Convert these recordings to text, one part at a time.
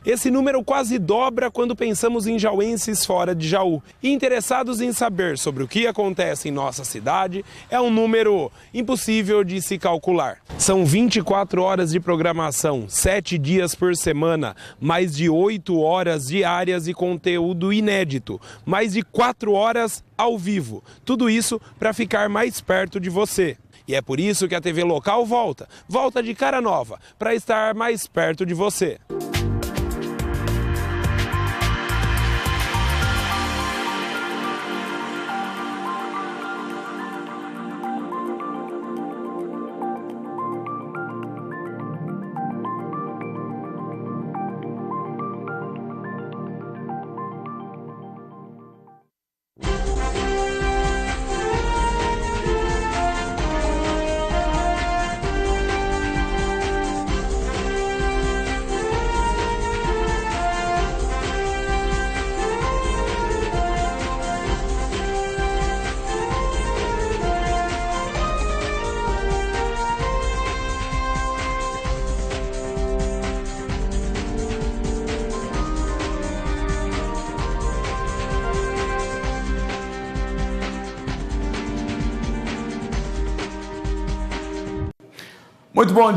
Esse número quase dobra quando pensamos em jauenses fora de Jaú. E interessados em saber sobre o que acontece em nossa cidade, é um número impossível de se calcular. São 24 horas de programação, 7 dias por semana, mais de 8 horas diárias e conteúdo inédito, mais de 4 horas ao vivo. Tudo isso para ficar mais perto de você. E é por isso que a TV local volta de cara nova, para estar mais perto de você. Muito bom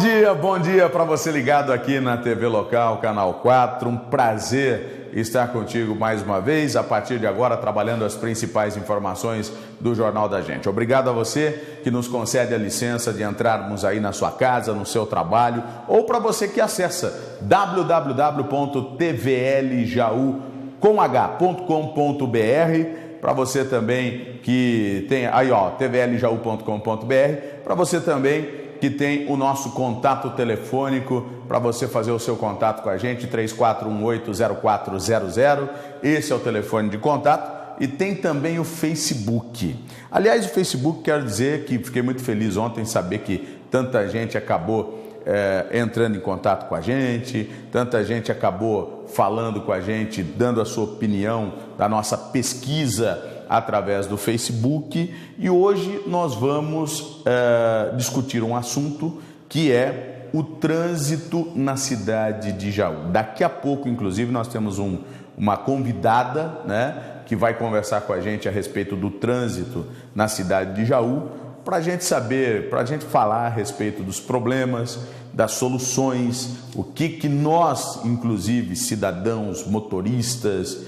dia para você ligado aqui na TV Local, Canal 4, um prazer estar contigo mais uma vez, a partir de agora trabalhando as principais informações do Jornal da Gente. Obrigado a você que nos concede a licença de entrarmos aí na sua casa, no seu trabalho, ou para você que acessa www.tvljau.com.br, para você também que tem aí tvljau.com.br, para você também que tem o nosso contato telefônico para você fazer o seu contato com a gente, 3418-0400, esse é o telefone de contato, e tem também o Facebook. Aliás, o Facebook, quero dizer que fiquei muito feliz ontem em saber que tanta gente acabou entrando em contato com a gente, tanta gente acabou falando com a gente, dando a sua opinião da nossa pesquisa através do Facebook, e hoje nós vamos discutir um assunto que é o trânsito na cidade de Jaú. Daqui a pouco, inclusive, nós temos uma convidada, né, que vai conversar com a gente a respeito do trânsito na cidade de Jaú, para a gente saber, para a gente falar a respeito dos problemas, das soluções, o que nós, inclusive cidadãos, motoristas,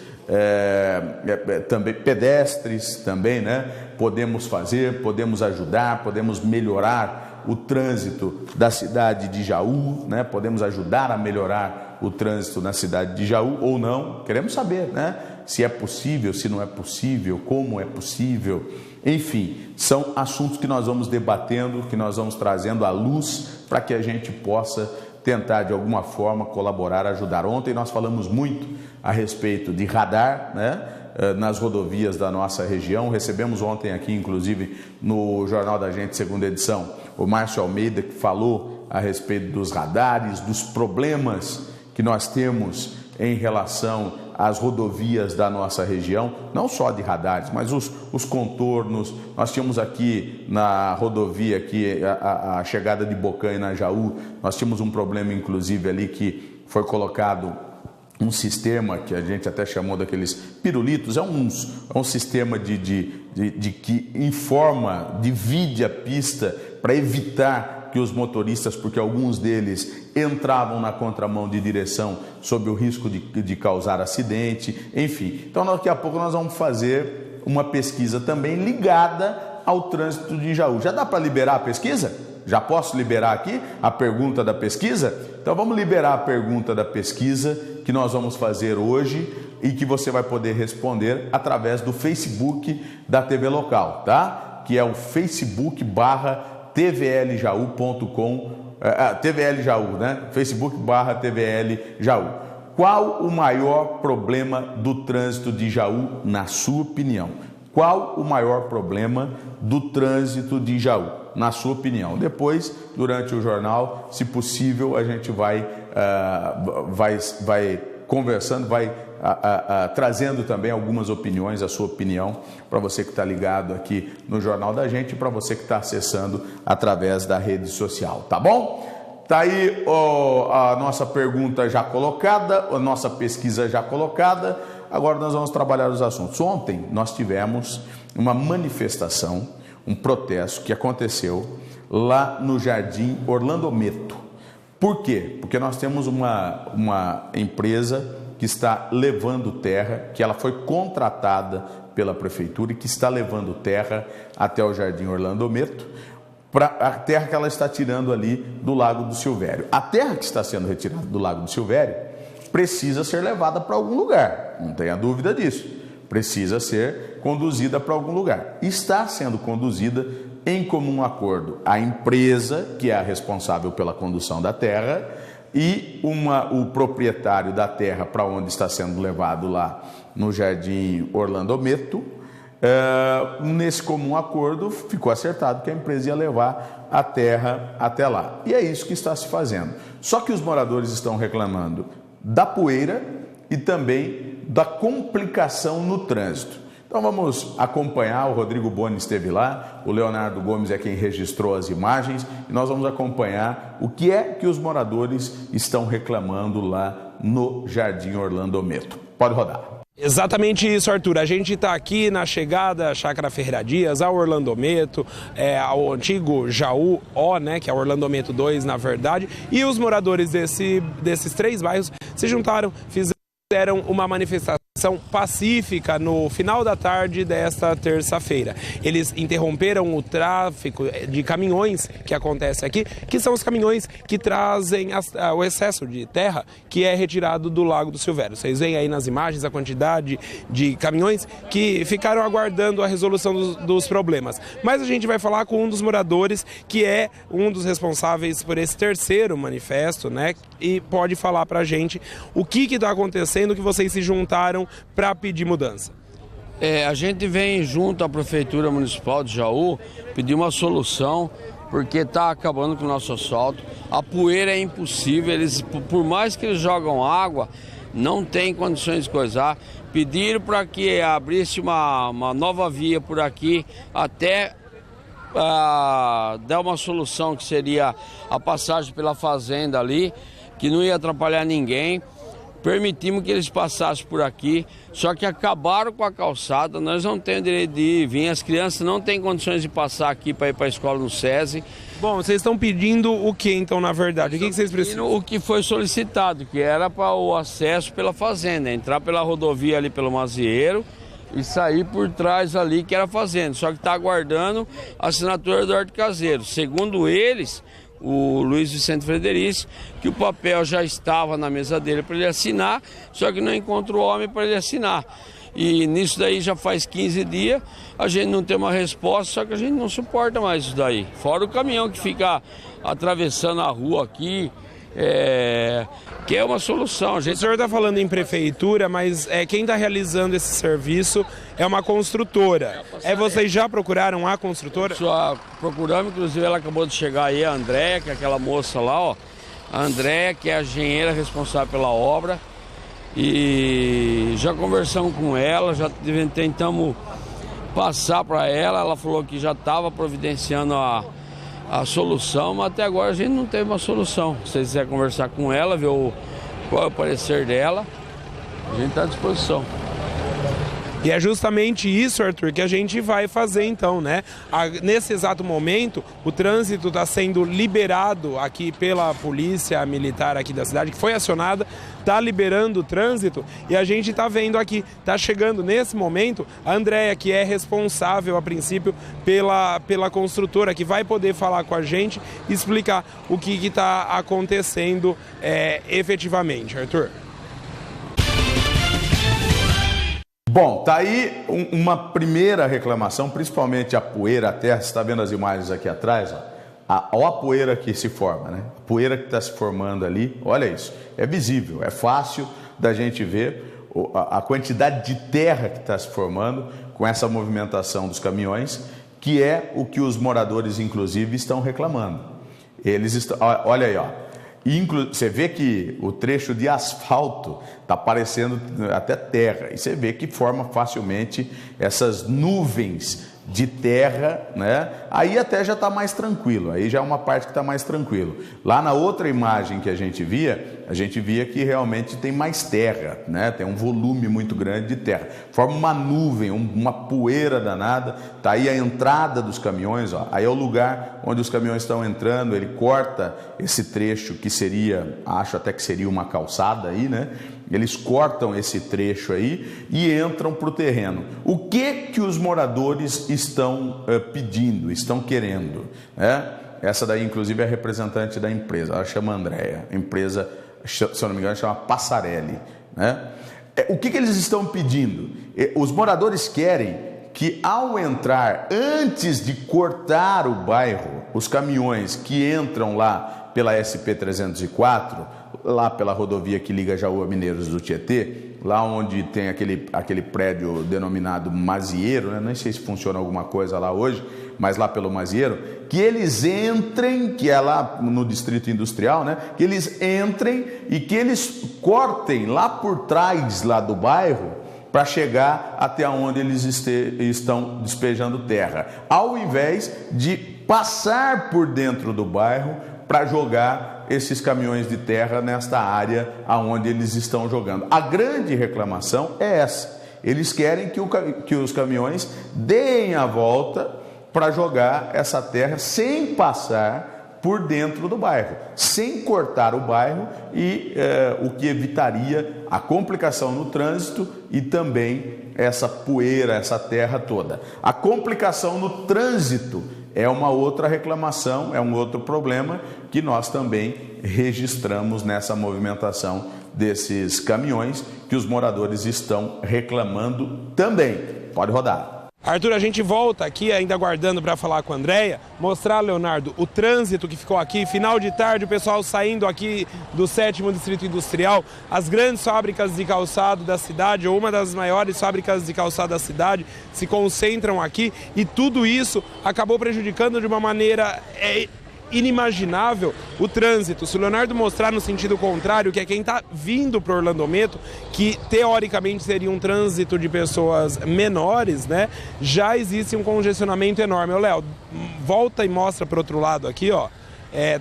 também pedestres também, né? Podemos fazer, podemos ajudar, podemos melhorar o trânsito da cidade de Jaú, né? Podemos ajudar a melhorar o trânsito na cidade de Jaú ou não. Queremos saber, né? Se é possível, se não é possível, como é possível. Enfim, são assuntos que nós vamos debatendo, que nós vamos trazendo à luz para que a gente possa tentar de alguma forma colaborar, ajudar. Ontem nós falamos muito a respeito de radar, né, nas rodovias da nossa região. Recebemos ontem aqui, inclusive, no Jornal da Gente, segunda edição, o Márcio Almeida, que falou a respeito dos radares, dos problemas que nós temos em relação às rodovias da nossa região, não só de radares, mas os contornos. Nós tínhamos aqui na rodovia, aqui, a chegada de Bocanha na Jaú, nós tínhamos um problema, inclusive, ali que foi colocado um sistema que a gente até chamou daqueles pirulitos, é um sistema que informa, divide a pista para evitar que os motoristas, porque alguns deles entravam na contramão de direção sob o risco de causar acidente, enfim. Então daqui a pouco nós vamos fazer uma pesquisa também ligada ao trânsito de Jaú. Já dá para liberar a pesquisa? Já posso liberar aqui a pergunta da pesquisa? Então vamos liberar a pergunta da pesquisa que nós vamos fazer hoje e que você vai poder responder através do Facebook da TV Local, tá? Que é o facebook.tvljaú.com, TVL Jaú, né? facebook.tvljaú. Qual o maior problema do trânsito de Jaú, na sua opinião? Qual o maior problema do trânsito de Jaú, na sua opinião? Depois, durante o jornal, se possível, a gente vai conversando, vai trazendo também algumas opiniões, a sua opinião, para você que está ligado aqui no Jornal da Gente e para você que está acessando através da rede social, tá bom? tá aí a nossa pergunta já colocada, a nossa pesquisa já colocada. Agora nós vamos trabalhar os assuntos. Ontem nós tivemos uma manifestação, um protesto que aconteceu lá no Jardim Orlando Meto. Por quê? Porque nós temos uma empresa que está levando terra, que ela foi contratada pela prefeitura e que está levando terra até o Jardim Orlando Meto, para a terra que ela está tirando ali do Lago do Silvério. A terra que está sendo retirada do Lago do Silvério precisa ser levada para algum lugar, não tenha dúvida disso. Precisa ser conduzida para algum lugar. Está sendo conduzida em comum acordo a empresa, que é a responsável pela condução da terra, e o proprietário da terra para onde está sendo levado lá no Jardim Orlando Meto. Nesse comum acordo ficou acertado que a empresa ia levar a terra até lá. E é isso que está se fazendo. Só que os moradores estão reclamando da poeira e também da complicação no trânsito. Então vamos acompanhar, o Rodrigo Boni esteve lá, o Leonardo Gomes é quem registrou as imagens e nós vamos acompanhar o que é que os moradores estão reclamando lá no Jardim Orlando Meto. Pode rodar. Exatamente isso, Arthur. A gente está aqui na chegada à Chácara Ferreira Dias, ao Orlando Meto, ao antigo Jaú O, né, que é o Orlando Meto 2, na verdade, e os moradores desses 3 bairros se juntaram, fizeram uma manifestação pacífica no final da tarde desta terça-feira. Eles interromperam o tráfego de caminhões que acontece aqui, que são os caminhões que trazem o excesso de terra que é retirado do Lago do Silvério. Vocês veem aí nas imagens a quantidade de caminhões que ficaram aguardando a resolução dos problemas. Mas a gente vai falar com um dos moradores, que é um dos responsáveis por esse terceiro manifesto, né? E pode falar pra gente o que está acontecendo, que vocês se juntaram para pedir mudança. A gente vem junto à Prefeitura Municipal de Jaú pedir uma solução, porque está acabando com o nosso asfalto. A poeira é impossível, por mais que eles jogam água, não tem condições de coisar. Pediram para que abrisse uma nova via por aqui até dar uma solução, que seria a passagem pela fazenda ali, que não ia atrapalhar ninguém. Permitimos que eles passassem por aqui, só que acabaram com a calçada. Nós não temos direito de vir, as crianças não têm condições de passar aqui para ir para a escola no SESI. Bom, vocês estão pedindo o que então, na verdade? O que vocês precisam? O que foi solicitado, que era para o acesso pela fazenda, entrar pela rodovia ali pelo Mazieiro e sair por trás ali, que era a fazenda. Só que está aguardando a assinatura do Eduardo Caseiro. Segundo eles, o Luiz Vicente Frederici, que o papel já estava na mesa dele para ele assinar, só que não encontrou homem para ele assinar. E nisso daí já faz 15 dias, a gente não tem uma resposta, só que a gente não suporta mais isso daí. Fora o caminhão que fica atravessando a rua aqui, que é uma solução. O senhor está falando em prefeitura, mas quem está realizando esse serviço é uma construtora. Vocês já procuraram a construtora? Já procuramos, inclusive ela acabou de chegar aí, a Andréia, que é aquela moça lá, ó. A Andréia, que é a engenheira responsável pela obra. E já conversamos com ela, já tentamos passar para ela. Ela falou que já estava providenciando a solução, mas até agora a gente não teve uma solução. Se vocês quiserem conversar com ela, ver qual é o parecer dela, a gente está à disposição. E é justamente isso, Arthur, que a gente vai fazer então, né? Nesse exato momento, o trânsito está sendo liberado aqui pela polícia militar aqui da cidade, que foi acionada, está liberando o trânsito e a gente está vendo aqui, está chegando nesse momento a Andréia, que é responsável a princípio pela construtora, que vai poder falar com a gente e explicar o que está acontecendo efetivamente, Arthur. Bom, tá aí uma primeira reclamação, principalmente a poeira, a terra. Você está vendo as imagens aqui atrás? Olha a poeira que se forma, né? A poeira que está se formando ali, olha isso. É visível, é fácil da gente ver a quantidade de terra que está se formando com essa movimentação dos caminhões, que é o que os moradores, inclusive, estão reclamando. Eles estão, olha aí, ó. Você vê que o trecho de asfalto está parecendo até terra. E você vê que forma facilmente essas nuvens de terra, né? Aí até já está mais tranquilo, aí já é uma parte que está mais tranquilo. Lá na outra imagem que a gente via que realmente tem mais terra, né? Tem um volume muito grande de terra, forma uma nuvem, uma poeira danada. Tá aí a entrada dos caminhões, ó. Aí é o lugar onde os caminhões estão entrando. Ele corta esse trecho que seria, acho até que seria uma calçada aí, né? Eles cortam esse trecho aí e entram para o terreno. O que os moradores estão pedindo, estão querendo, né? Essa daí, inclusive, é a representante da empresa, ela chama Andréia. A empresa, se eu não me engano, chama Passarelli, né? O que eles estão pedindo? Os moradores querem que, ao entrar, antes de cortar o bairro, os caminhões que entram lá pela SP-304, lá pela rodovia que liga Jaú a Mineiros do Tietê, lá onde tem aquele prédio denominado Mazieiro, né? Nem sei se funciona alguma coisa lá hoje, mas lá pelo Mazieiro, que eles entrem, que é lá no Distrito Industrial, né? Que eles entrem e que eles cortem lá por trás lá do bairro para chegar até onde eles estão despejando terra, ao invés de passar por dentro do bairro para jogar esses caminhões de terra nesta área aonde eles estão jogando. A grande reclamação é essa. Eles querem que os caminhões deem a volta para jogar essa terra sem passar por dentro do bairro, sem cortar o bairro, e o que evitaria a complicação no trânsito e também essa poeira, essa terra toda. A complicação no trânsito é uma outra reclamação, é um outro problema que nós também registramos nessa movimentação desses caminhões, que os moradores estão reclamando também. Pode rodar. Arthur, a gente volta aqui, ainda aguardando para falar com a Andréia, mostrar, Leonardo, o trânsito que ficou aqui, final de tarde, o pessoal saindo aqui do 7º Distrito Industrial, as grandes fábricas de calçado da cidade, ou uma das maiores fábricas de calçado da cidade, se concentram aqui, e tudo isso acabou prejudicando de uma maneira inimaginável o trânsito. Se o Leonardo mostrar no sentido contrário, que é quem está vindo para Orlandometo, que teoricamente seria um trânsito de pessoas menores, né? Já existe um congestionamento enorme. Ô, Léo, volta e mostra para o outro lado aqui, ó.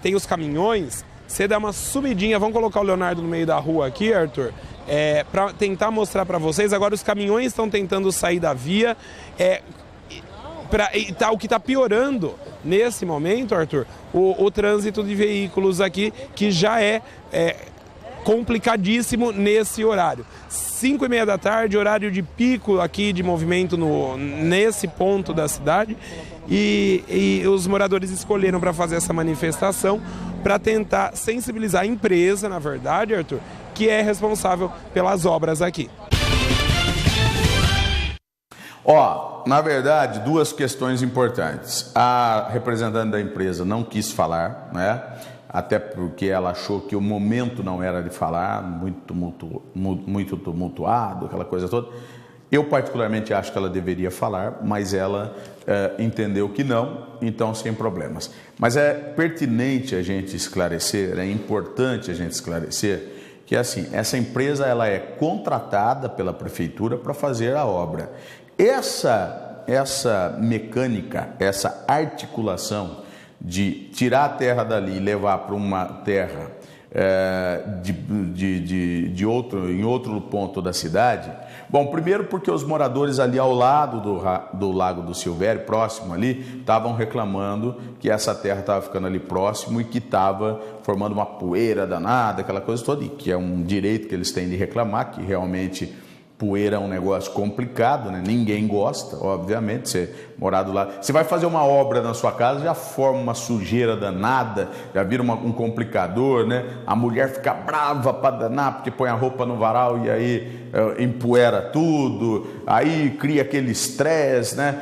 Tem os caminhões, você dá uma subidinha, vamos colocar o Leonardo no meio da rua aqui, Arthur, para tentar mostrar para vocês. Agora os caminhões estão tentando sair da via, o que está piorando nesse momento, Arthur, o trânsito de veículos aqui, que já é complicadíssimo nesse horário. 5h30 da tarde, horário de pico aqui de movimento nesse ponto da cidade, e os moradores escolheram para fazer essa manifestação para tentar sensibilizar a empresa, na verdade, Arthur, que é responsável pelas obras aqui. Na verdade, duas questões importantes. A representante da empresa não quis falar, né? Até porque ela achou que o momento não era de falar, muito tumultuado, aquela coisa toda. Eu particularmente acho que ela deveria falar, mas ela entendeu que não, então sem problemas. Mas é pertinente a gente esclarecer, é importante a gente esclarecer que assim, essa empresa ela é contratada pela prefeitura para fazer a obra. Essa mecânica, essa articulação de tirar a terra dali e levar para uma terra em outro ponto da cidade. Bom, primeiro porque os moradores ali ao lado do Lago do Silvério, próximo ali, estavam reclamando que essa terra estava ficando ali próximo e que estava formando uma poeira danada, aquela coisa toda, e que é um direito que eles têm de reclamar, que realmente poeira é um negócio complicado, né? Ninguém gosta, obviamente, você morado lá. Você vai fazer uma obra na sua casa, já forma uma sujeira danada, já vira um complicador, né? A mulher fica brava para danar, porque põe a roupa no varal e aí empoeira tudo, aí cria aquele estresse, né?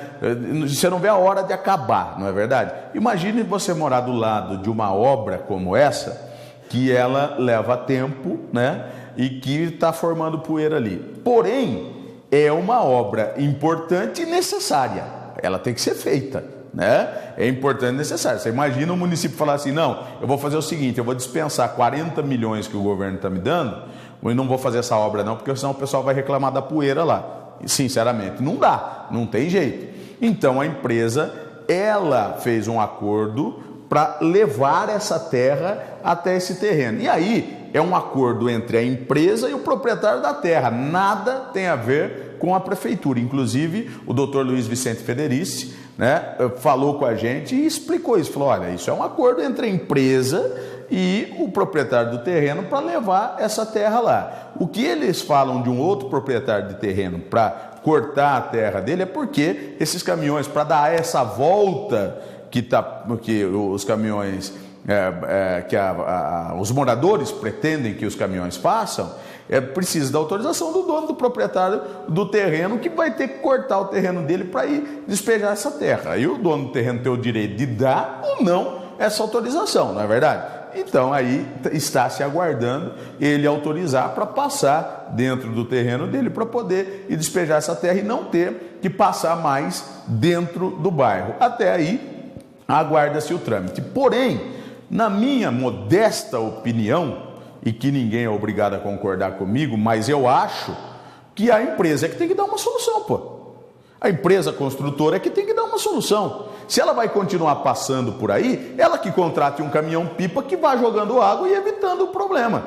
Você não vê a hora de acabar, não é verdade? Imagine você morar do lado de uma obra como essa, que ela leva tempo, né? E que está formando poeira ali. Porém, é uma obra importante e necessária. Ela tem que ser feita, né? É importante e necessária. Você imagina o município falar assim, não, eu vou fazer o seguinte, eu vou dispensar 40 milhões que o governo está me dando, e não vou fazer essa obra não, porque senão o pessoal vai reclamar da poeira lá. Sinceramente, não dá, não tem jeito. Então a empresa, ela fez um acordo para levar essa terra até esse terreno. E aí é um acordo entre a empresa e o proprietário da terra, nada tem a ver com a prefeitura. Inclusive o doutor Luiz Vicente Federici, né, falou com a gente e explicou isso, falou, olha, isso é um acordo entre a empresa e o proprietário do terreno para levar essa terra lá. O que eles falam de um outro proprietário de terreno para cortar a terra dele é porque esses caminhões, para dar essa volta que os caminhões, os moradores pretendem que os caminhões façam, precisa da autorização do dono, do proprietário do terreno, que vai ter que cortar o terreno dele para ir despejar essa terra. Aí o dono do terreno tem o direito de dar ou não essa autorização, não é verdade? Então aí está se aguardando ele autorizar para passar dentro do terreno dele para poder ir despejar essa terra e não ter que passar mais dentro do bairro. Até aí aguarda-se o trâmite. Porém, na minha modesta opinião, e que ninguém é obrigado a concordar comigo, mas eu acho que a empresa é que tem que dar uma solução, pô. A empresa construtora é que tem que dar uma solução. Se ela vai continuar passando por aí, ela que contrate um caminhão-pipa que vá jogando água e evitando o problema.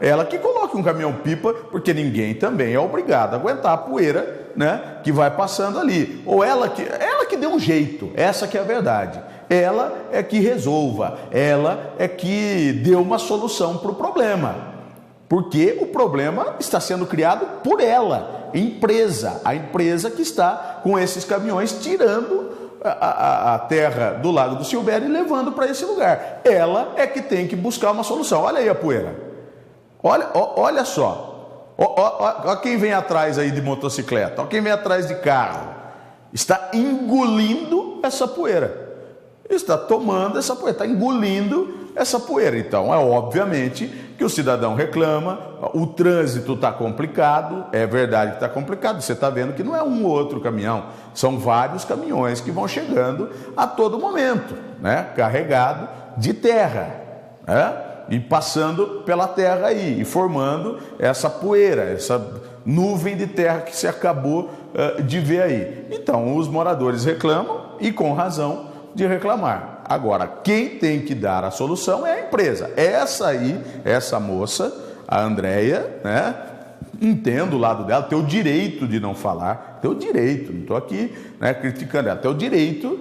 Ela que coloque um caminhão-pipa, porque ninguém também é obrigado a aguentar a poeira, né, que vai passando ali. Ou ela que dê um jeito, essa que é a verdade. Ela é que resolva, ela é que dê uma solução para o problema. Porque o problema está sendo criado por ela, a empresa que está com esses caminhões tirando a terra do Lago do Silvério e levando para esse lugar. Ela é que tem que buscar uma solução. Olha aí a poeira. Olha só. Olha quem vem atrás aí de motocicleta, olha quem vem atrás de carro. Está engolindo essa poeira. Está tomando essa poeira, está engolindo essa poeira. Então, obviamente que o cidadão reclama, o trânsito está complicado, é verdade que está complicado, você está vendo que não é um ou outro caminhão, são vários caminhões que vão chegando a todo momento, né, carregado de terra, né, e passando pela terra aí, e formando essa poeira, essa nuvem de terra que se acabou de ver aí. Então, os moradores reclamam, e com razão de reclamar. Agora, quem tem que dar a solução é a empresa. Essa moça, a Andréia, né, entendo o lado dela, tem o direito de não falar, tem o direito, não estou aqui, né, criticando ela, tem o direito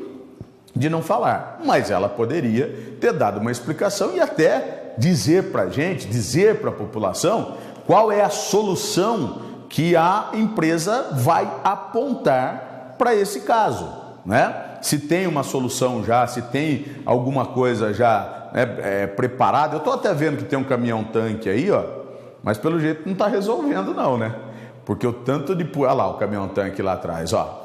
de não falar, mas ela poderia ter dado uma explicação e até dizer para a gente, dizer para a população qual é a solução que a empresa vai apontar para esse caso, né? Se tem uma solução já, se tem alguma coisa já, né, preparada. Eu estou até vendo que tem um caminhão-tanque aí, ó, mas pelo jeito não está resolvendo não, né? Porque o tanto de... Olha lá o caminhão-tanque lá atrás, ó.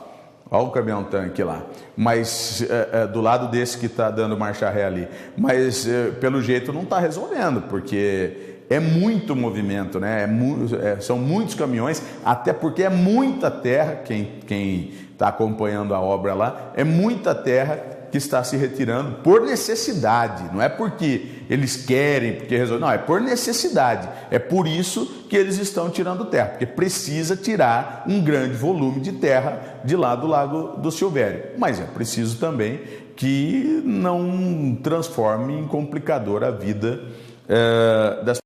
Olha o caminhão-tanque lá. Mas do lado desse que está dando marcha ré ali. Mas pelo jeito não está resolvendo, porque é muito movimento, né? São muitos caminhões, até porque é muita terra, quem está acompanhando a obra lá, é muita terra que está se retirando por necessidade, não é porque eles querem, porque resolvem, não, é por necessidade, é por isso que eles estão tirando terra, porque precisa tirar um grande volume de terra de lá do Lago do Silvério, mas é preciso também que não transforme em complicador a vida das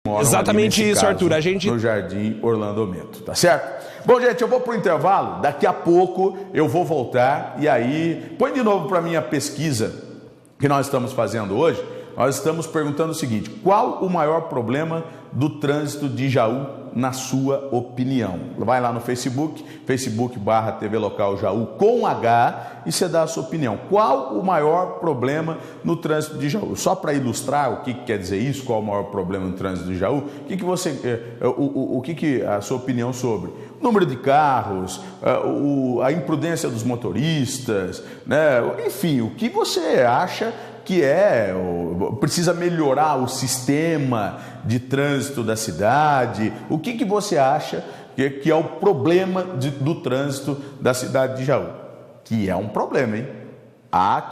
pessoas. Exatamente isso, caso, Arthur. A gente... no Jardim Orlando Meto, tá certo? Bom, gente, eu vou para o intervalo. Daqui a pouco eu vou voltar. E aí, põe de novo para mim a pesquisa que nós estamos fazendo hoje. Nós estamos perguntando o seguinte: qual o maior problema do trânsito de Jaú, na sua opinião? Vai lá no Facebook, Facebook/TV Local Jaú com H, e você dá a sua opinião. Qual o maior problema no trânsito de Jaú? Só para ilustrar o que quer dizer isso, qual o maior problema no trânsito de Jaú, o que a sua opinião sobre? O número de carros, a imprudência dos motoristas, né? Enfim, o que você acha que precisa melhorar o sistema de trânsito da cidade? O que você acha que é o problema do trânsito da cidade de Jaú? Que é um problema, hein?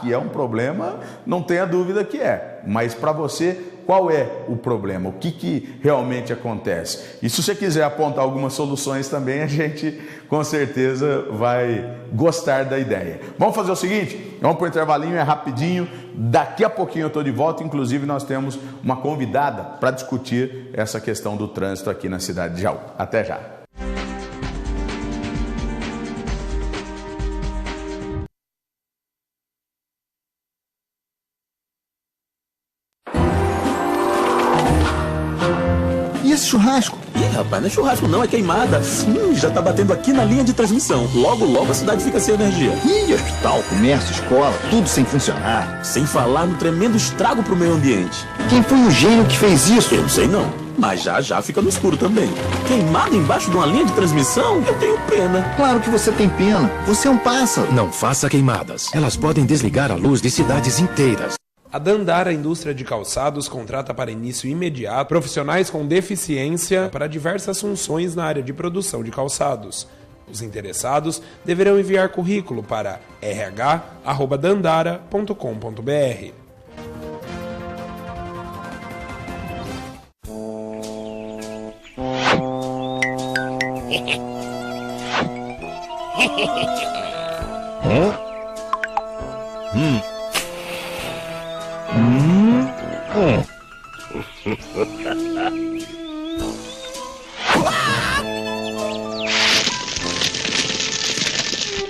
Que é um problema, não tenha dúvida que é. Mas para você, qual é o problema, o que realmente acontece. E se você quiser apontar algumas soluções também, a gente com certeza vai gostar da ideia. Vamos fazer o seguinte, vamos para o intervalinho, é rapidinho, daqui a pouquinho eu estou de volta, inclusive nós temos uma convidada para discutir essa questão do trânsito aqui na cidade de Jaú. Até já. E esse churrasco? Ih, rapaz, não é churrasco não, é queimada. Já tá batendo aqui na linha de transmissão. Logo, logo a cidade fica sem energia. Ih, hospital, comércio, escola, tudo sem funcionar. Sem falar no tremendo estrago pro meio ambiente. Quem foi o gênio que fez isso? Eu não sei não, mas já fica no escuro também. Queimada embaixo de uma linha de transmissão? Eu tenho pena. Claro que você tem pena. Você é um pássaro. Não faça queimadas. Elas podem desligar a luz de cidades inteiras. A Dandara Indústria de Calçados contrata para início imediato profissionais com deficiência para diversas funções na área de produção de calçados. Os interessados deverão enviar currículo para rh@dandara.com.br.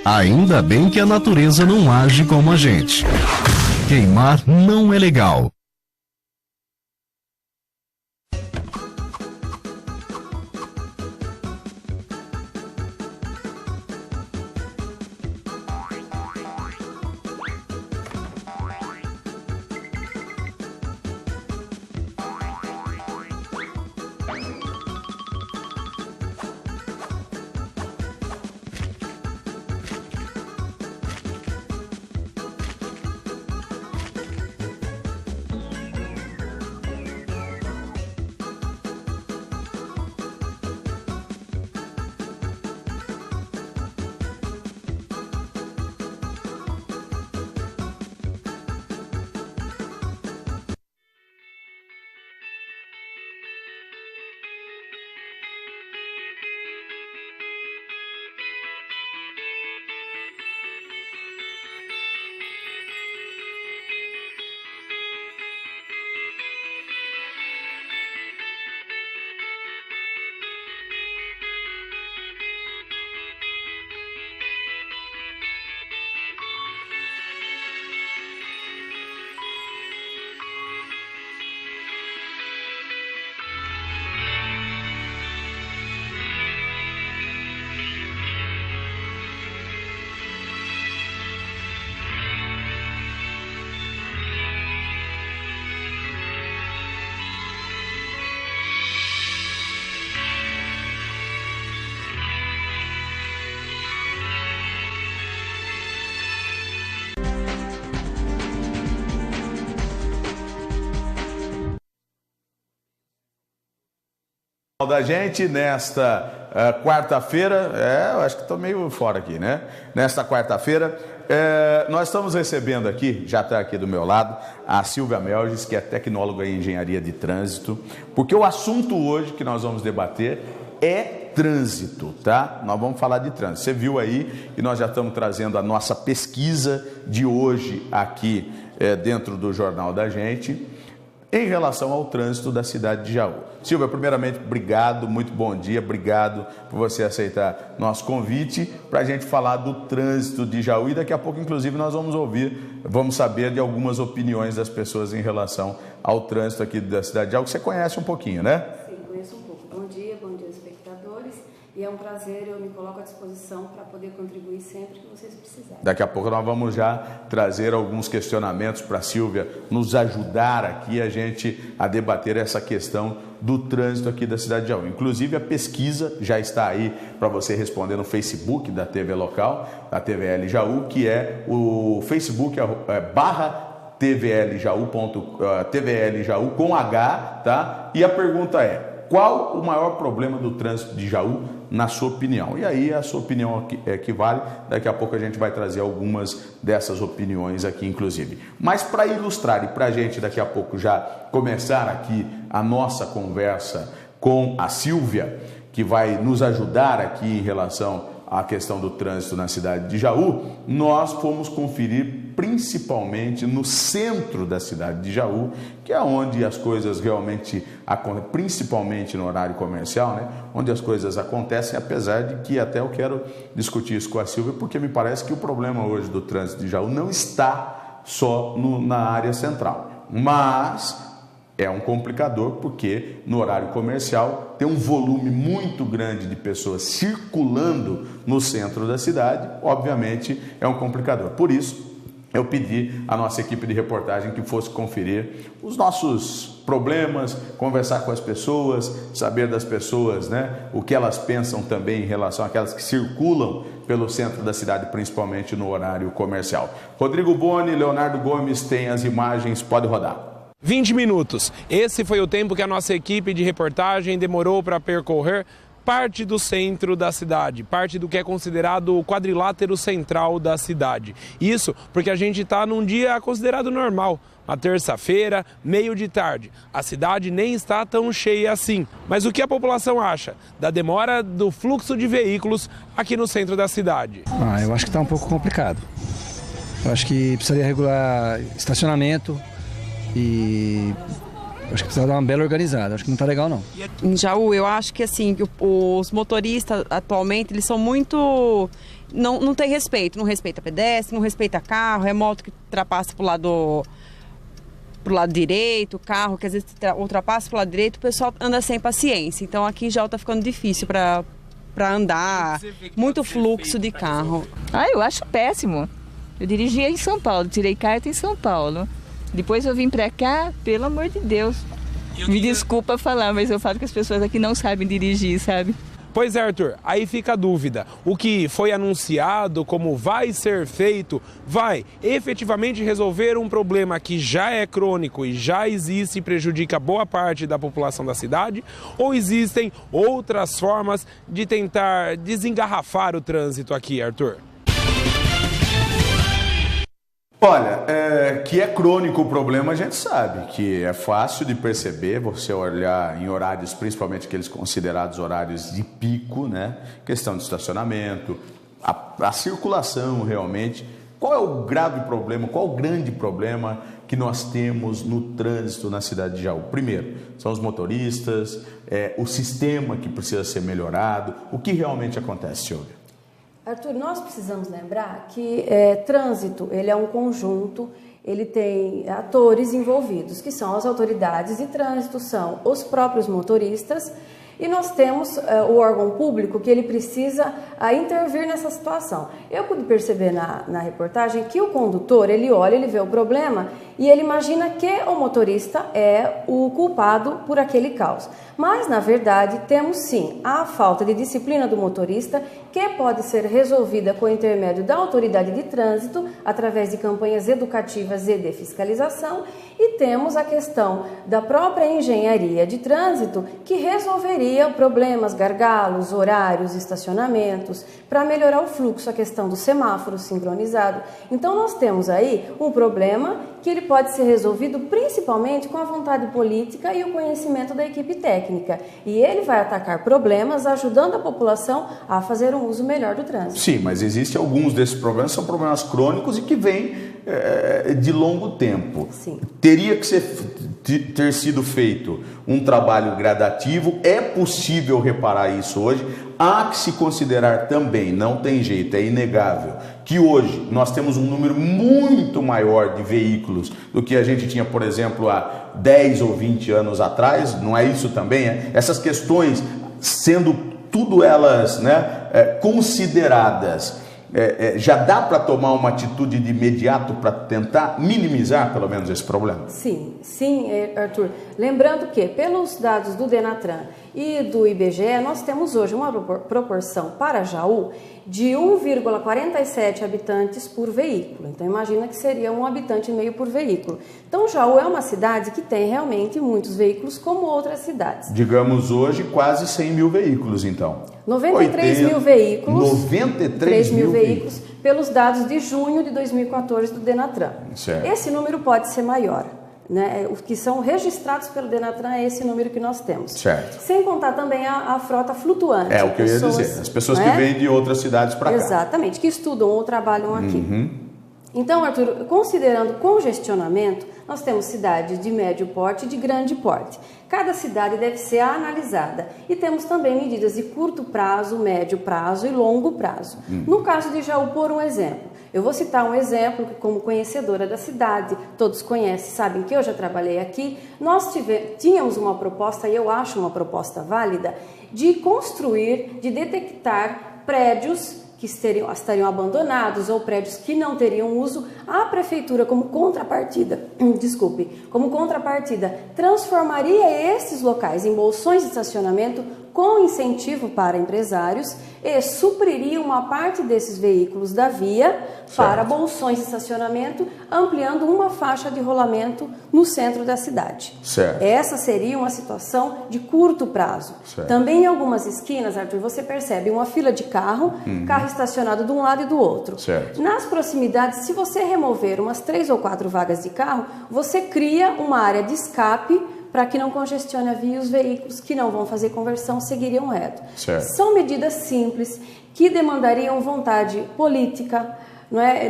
Ainda bem que a natureza não age como a gente. Queimar não é legal. Da gente nesta quarta-feira, eu acho que estou meio fora aqui, né? Nesta quarta-feira, nós estamos recebendo aqui, já está aqui do meu lado, a Silvia Melges, que é tecnóloga em engenharia de trânsito, porque o assunto hoje que nós vamos debater é trânsito, tá? Nós vamos falar de trânsito. Você viu aí que nós já estamos trazendo a nossa pesquisa de hoje aqui dentro do Jornal da Gente, em relação ao trânsito da cidade de Jaú. Silvia, primeiramente, obrigado, muito bom dia, obrigado por você aceitar nosso convite para a gente falar do trânsito de Jaú e daqui a pouco, inclusive, nós vamos saber de algumas opiniões das pessoas em relação ao trânsito aqui da cidade de Jaú, que você conhece um pouquinho, né? Sim, conheço um pouco. Bom dia, espectadores. E é um prazer, eu me coloco à disposição para poder contribuir sempre que vocês precisarem. Daqui a pouco nós vamos já trazer alguns questionamentos para a Silvia nos ajudar aqui a debater essa questão do trânsito aqui da cidade de Jaú. Inclusive a pesquisa já está aí para você responder no Facebook da TV local, da TVL Jaú, que é o Facebook /TVL Jaú com H, tá? E a pergunta é: qual o maior problema do trânsito de Jaú, na sua opinião? E aí a sua opinião que vale, daqui a pouco a gente vai trazer algumas dessas opiniões aqui, inclusive. Mas para ilustrar e para a gente daqui a pouco já começar aqui a nossa conversa com a Silvia, que vai nos ajudar aqui em relação à questão do trânsito na cidade de Jaú, nós fomos conferir principalmente no centro da cidade de Jaú, que é onde as coisas realmente acontecem, principalmente no horário comercial, né? Onde as coisas acontecem, apesar de que até eu quero discutir isso com a Silvia, porque me parece que o problema hoje do trânsito de Jaú não está só na área central, mas é um complicador porque no horário comercial tem um volume muito grande de pessoas circulando no centro da cidade, obviamente é um complicador. Por isso, eu pedi à nossa equipe de reportagem que fosse conferir os nossos problemas, conversar com as pessoas, saber das pessoas, né, o que elas pensam também em relação àquelas que circulam pelo centro da cidade, principalmente no horário comercial. Rodrigo Boni, Leonardo Gomes tem as imagens, pode rodar. 20 minutos. Esse foi o tempo que a nossa equipe de reportagem demorou para percorrer parte do centro da cidade, parte do que é considerado o quadrilátero central da cidade. Isso porque a gente está num dia considerado normal, uma terça-feira, meio de tarde. A cidade nem está tão cheia assim. Mas o que a população acha da demora do fluxo de veículos aqui no centro da cidade? Eu acho que está um pouco complicado. Eu acho que precisaria regular estacionamento e acho que precisa dar uma bela organizada, acho que não está legal não. Em Jaú, eu acho que assim, os motoristas atualmente, eles são muito... Não tem respeito, não respeita pedestre, não respeita carro, é moto que ultrapassa pro lado direito, carro que às vezes ultrapassa pro lado direito, o pessoal anda sem paciência. Então aqui em Jaú está ficando difícil para andar, muito fluxo de carro. Eu acho péssimo. Eu dirigia em São Paulo, tirei carta em São Paulo. Depois eu vim pra cá, pelo amor de Deus. Me desculpa falar, mas eu falo que as pessoas aqui não sabem dirigir, sabe? Pois é, Arthur, aí fica a dúvida. O que foi anunciado como vai ser feito, vai efetivamente resolver um problema que já é crônico e já existe e prejudica boa parte da população da cidade? Ou existem outras formas de tentar desengarrafar o trânsito aqui, Arthur? Olha, que é crônico o problema, a gente sabe, que é fácil de perceber, você olhar em horários, principalmente aqueles considerados horários de pico, né? Questão de estacionamento, a circulação realmente. Qual é o grave problema, qual o grande problema que nós temos no trânsito na cidade de Jaú? Primeiro, são os motoristas, o sistema que precisa ser melhorado, o que realmente acontece, Silvia? Arthur, nós precisamos lembrar que trânsito, ele é um conjunto, ele tem atores envolvidos, que são as autoridades de trânsito, são os próprios motoristas, e nós temos o órgão público que ele precisa intervir nessa situação. Eu pude perceber na reportagem que o condutor, ele olha, ele vê o problema e ele imagina que o motorista é o culpado por aquele caos. Mas, na verdade, temos sim a falta de disciplina do motorista, que pode ser resolvida com o intermédio da autoridade de trânsito, através de campanhas educativas e de fiscalização, e temos a questão da própria engenharia de trânsito, que resolveria problemas, gargalos, horários, estacionamentos, para melhorar o fluxo, a questão do semáforo sincronizado. Então, nós temos aí um problema que ele pode ser resolvido principalmente com a vontade política e o conhecimento da equipe técnica. E ele vai atacar problemas, ajudando a população a fazer um uso melhor do trânsito. Sim, mas existem alguns desses problemas, são problemas crônicos e que vêm de longo tempo. Sim. Teria que ter sido feito um trabalho gradativo, é possível reparar isso hoje. Há que se considerar também, não tem jeito, é inegável, que hoje nós temos um número muito maior de veículos do que a gente tinha, por exemplo, há 10 ou 20 anos atrás, não é isso também? Essas questões sendo tudo elas, né, consideradas já dá para tomar uma atitude de imediato para tentar minimizar pelo menos esse problema? Sim, Arthur. Lembrando que pelos dados do Denatran e do IBGE, nós temos hoje uma proporção para Jaú de 1,47 habitantes por veículo. Então imagina que seria 1,5 habitante por veículo. Então Jaú é uma cidade que tem realmente muitos veículos como outras cidades. Digamos hoje quase 100 mil veículos então. 93 mil veículos. 93 mil veículos pelos dados de junho de 2014 do Denatran. Certo. Esse número pode ser maior. Né? Os que são registrados pelo Denatran é esse número que nós temos. Certo. Sem contar também a frota flutuante. É o que eu ia dizer. As pessoas que vêm de outras cidades para cá. Exatamente, que estudam ou trabalham aqui. Então, Arthur, considerando congestionamento, nós temos cidades de médio porte e de grande porte. Cada cidade deve ser analisada. E temos também medidas de curto prazo, médio prazo e longo prazo. No caso de Jaú, por um exemplo, eu vou citar um exemplo que, como conhecedora da cidade, todos conhecem, sabem que eu já trabalhei aqui. Nós tínhamos uma proposta, e eu acho uma proposta válida, de construir, de detectar prédios que estariam abandonados ou prédios que não teriam uso. A prefeitura, como contrapartida, transformaria esses locais em bolsões de estacionamento com incentivo para empresários e supriria uma parte desses veículos da via para bolsões de estacionamento, ampliando uma faixa de rolamento no centro da cidade. Certo. Essa seria uma situação de curto prazo. Certo. Também em algumas esquinas, Arthur, você percebe uma fila de carro estacionado de um lado e do outro. Certo. Nas proximidades, se você remover umas 3 ou 4 vagas de carro, você cria uma área de escape para que não congestione a via e os veículos que não vão fazer conversão seguiriam reto. Certo. São medidas simples que demandariam vontade política,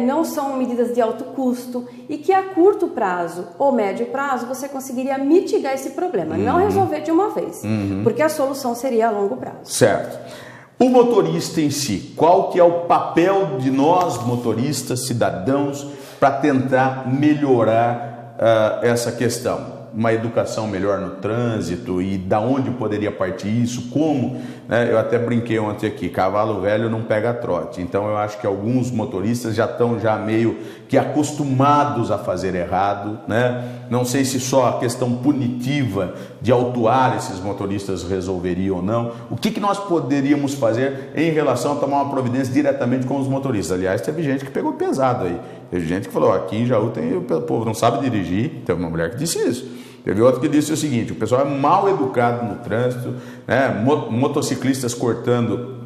não são medidas de alto custo e que a curto prazo ou médio prazo você conseguiria mitigar esse problema, não resolver de uma vez, porque a solução seria a longo prazo. Certo. O motorista em si, qual que é o papel de nós motoristas, cidadãos, para tentar melhorar essa questão? Uma educação melhor no trânsito e da onde poderia partir isso, como, né? Eu até brinquei ontem aqui, cavalo velho não pega trote, então eu acho que alguns motoristas já estão meio que acostumados a fazer errado, né? Não sei se só a questão punitiva de autuar esses motoristas resolveria ou não. O que nós poderíamos fazer em relação a tomar uma providência diretamente com os motoristas? Aliás, teve gente que pegou pesado aí, teve gente que falou, aqui em Jaú o povo não sabe dirigir, teve uma mulher que disse isso. Teve outro que disse o seguinte, o pessoal é mal educado no trânsito, né? Motociclistas cortando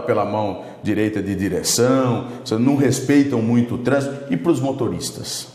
pela mão direita de direção, não respeitam muito o trânsito. E para os motoristas?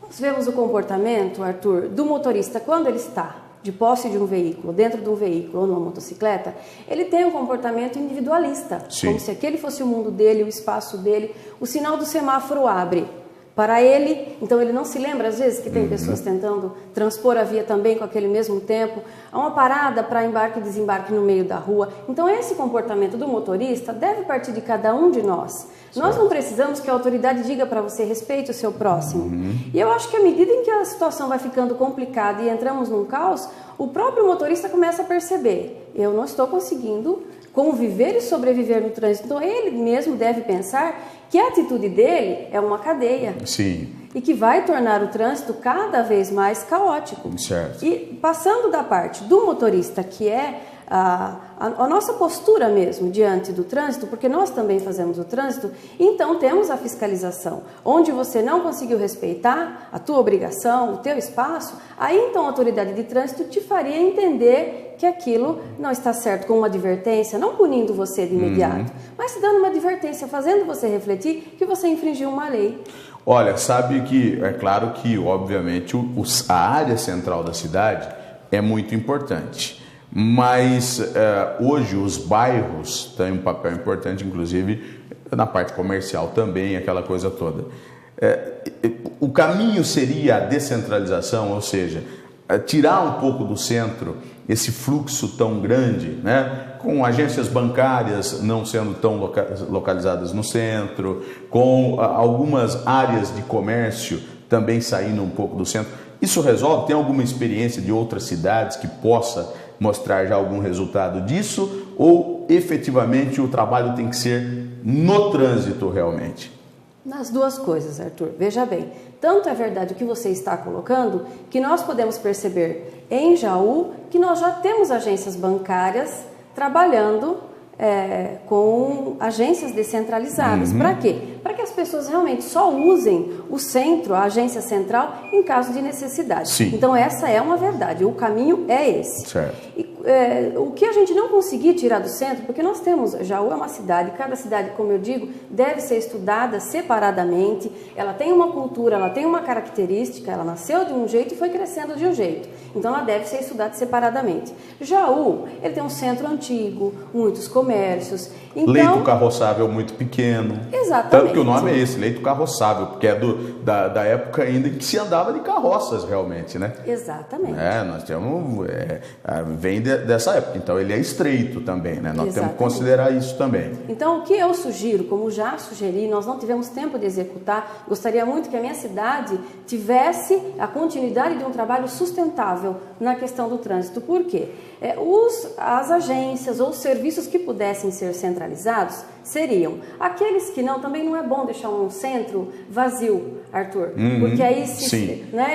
Nós vemos o comportamento, Arthur, do motorista quando ele está de posse de um veículo, dentro de um veículo ou numa motocicleta, ele tem um comportamento individualista, como se aquele fosse o mundo dele, o espaço dele. O sinal do semáforo abre para ele, então ele não se lembra às vezes que tem pessoas tentando transpor a via também com aquele mesmo tempo. Há uma parada para embarque e desembarque no meio da rua. Então esse comportamento do motorista deve partir de cada um de nós. Nós não precisamos que a autoridade diga para você respeite o seu próximo. E eu acho que à medida em que a situação vai ficando complicada e entramos num caos, o próprio motorista começa a perceber, eu não estou conseguindo conviver e sobreviver no trânsito. Então ele mesmo deve pensar que a atitude dele é uma cadeia. Sim. E que vai tornar o trânsito cada vez mais caótico. Certo. E passando da parte do motorista, que é a nossa postura mesmo diante do trânsito, porque nós também fazemos o trânsito, então temos a fiscalização. Onde você não conseguiu respeitar a tua obrigação, o teu espaço, aí então a autoridade de trânsito te faria entender que aquilo não está certo, com uma advertência, não punindo você de imediato, mas dando uma advertência, fazendo você refletir que você infringiu uma lei. Olha, sabe que é claro que, obviamente, a área central da cidade é muito importante. Mas hoje os bairros têm um papel importante, inclusive na parte comercial também, aquela coisa toda. O caminho seria a descentralização, ou seja, tirar um pouco do centro esse fluxo tão grande, né? Com agências bancárias não sendo tão localizadas no centro, com algumas áreas de comércio também saindo um pouco do centro. Isso resolve? Tem alguma experiência de outras cidades que possa mostrar já algum resultado disso, ou efetivamente o trabalho tem que ser no trânsito realmente? Nas duas coisas, Arthur. Veja bem, tanto é verdade o que você está colocando, que nós podemos perceber em Jaú que nós já temos agências bancárias trabalhando com agências descentralizadas. Para quê? Para que as pessoas realmente só usem o centro, a agência central, em caso de necessidade. Sim. Então essa é uma verdade, o caminho é esse. Certo. E, o que a gente não conseguir tirar do centro, porque nós temos, Jaú é uma cidade, cada cidade, como eu digo, deve ser estudada separadamente, ela tem uma cultura, ela tem uma característica, ela nasceu de um jeito e foi crescendo de um jeito, então ela deve ser estudada separadamente. Jaú, ele tem um centro antigo, muitos comércios, então... Leito carroçável muito pequeno. Exatamente. Tanto que o nome é esse, leito carroçável, porque é da época ainda em que se andava de carroças realmente, né? Exatamente. Nós temos... vem dessa época, então ele é estreito também, né? Nós temos que considerar isso também. Então o que eu sugiro, como já sugeri, nós não tivemos tempo de executar, gostaria muito que a minha cidade tivesse a continuidade de um trabalho sustentável na questão do trânsito. Por quê? As agências ou os serviços que pudessem ser centralizados seriam aqueles que não, também não é bom deixar um centro vazio, Arthur, porque aí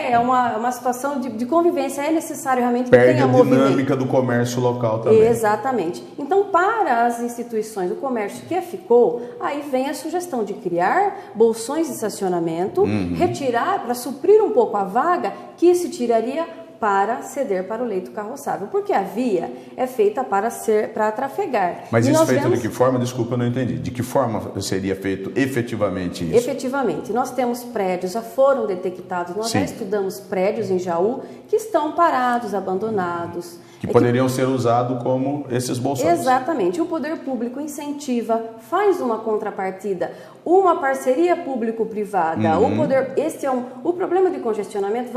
é uma situação de convivência, é necessário realmente que perde tenha a dinâmica do comércio local também. Exatamente. Então, para as instituições do comércio que ficou, aí vem a sugestão de criar bolsões de estacionamento, retirar, para suprir um pouco a vaga que se tiraria para ceder para o leito carroçável, porque a via é feita para trafegar. Mas isso feito de que forma? Desculpa, eu não entendi. De que forma seria feito efetivamente isso? Efetivamente. Nós temos prédios, já foram detectados, nós já estudamos prédios em Jaú que estão parados, abandonados. Que poderiam ser usados como esses bolsões. Exatamente. O poder público incentiva, faz uma contrapartida, uma parceria público-privada. O problema de congestionamento,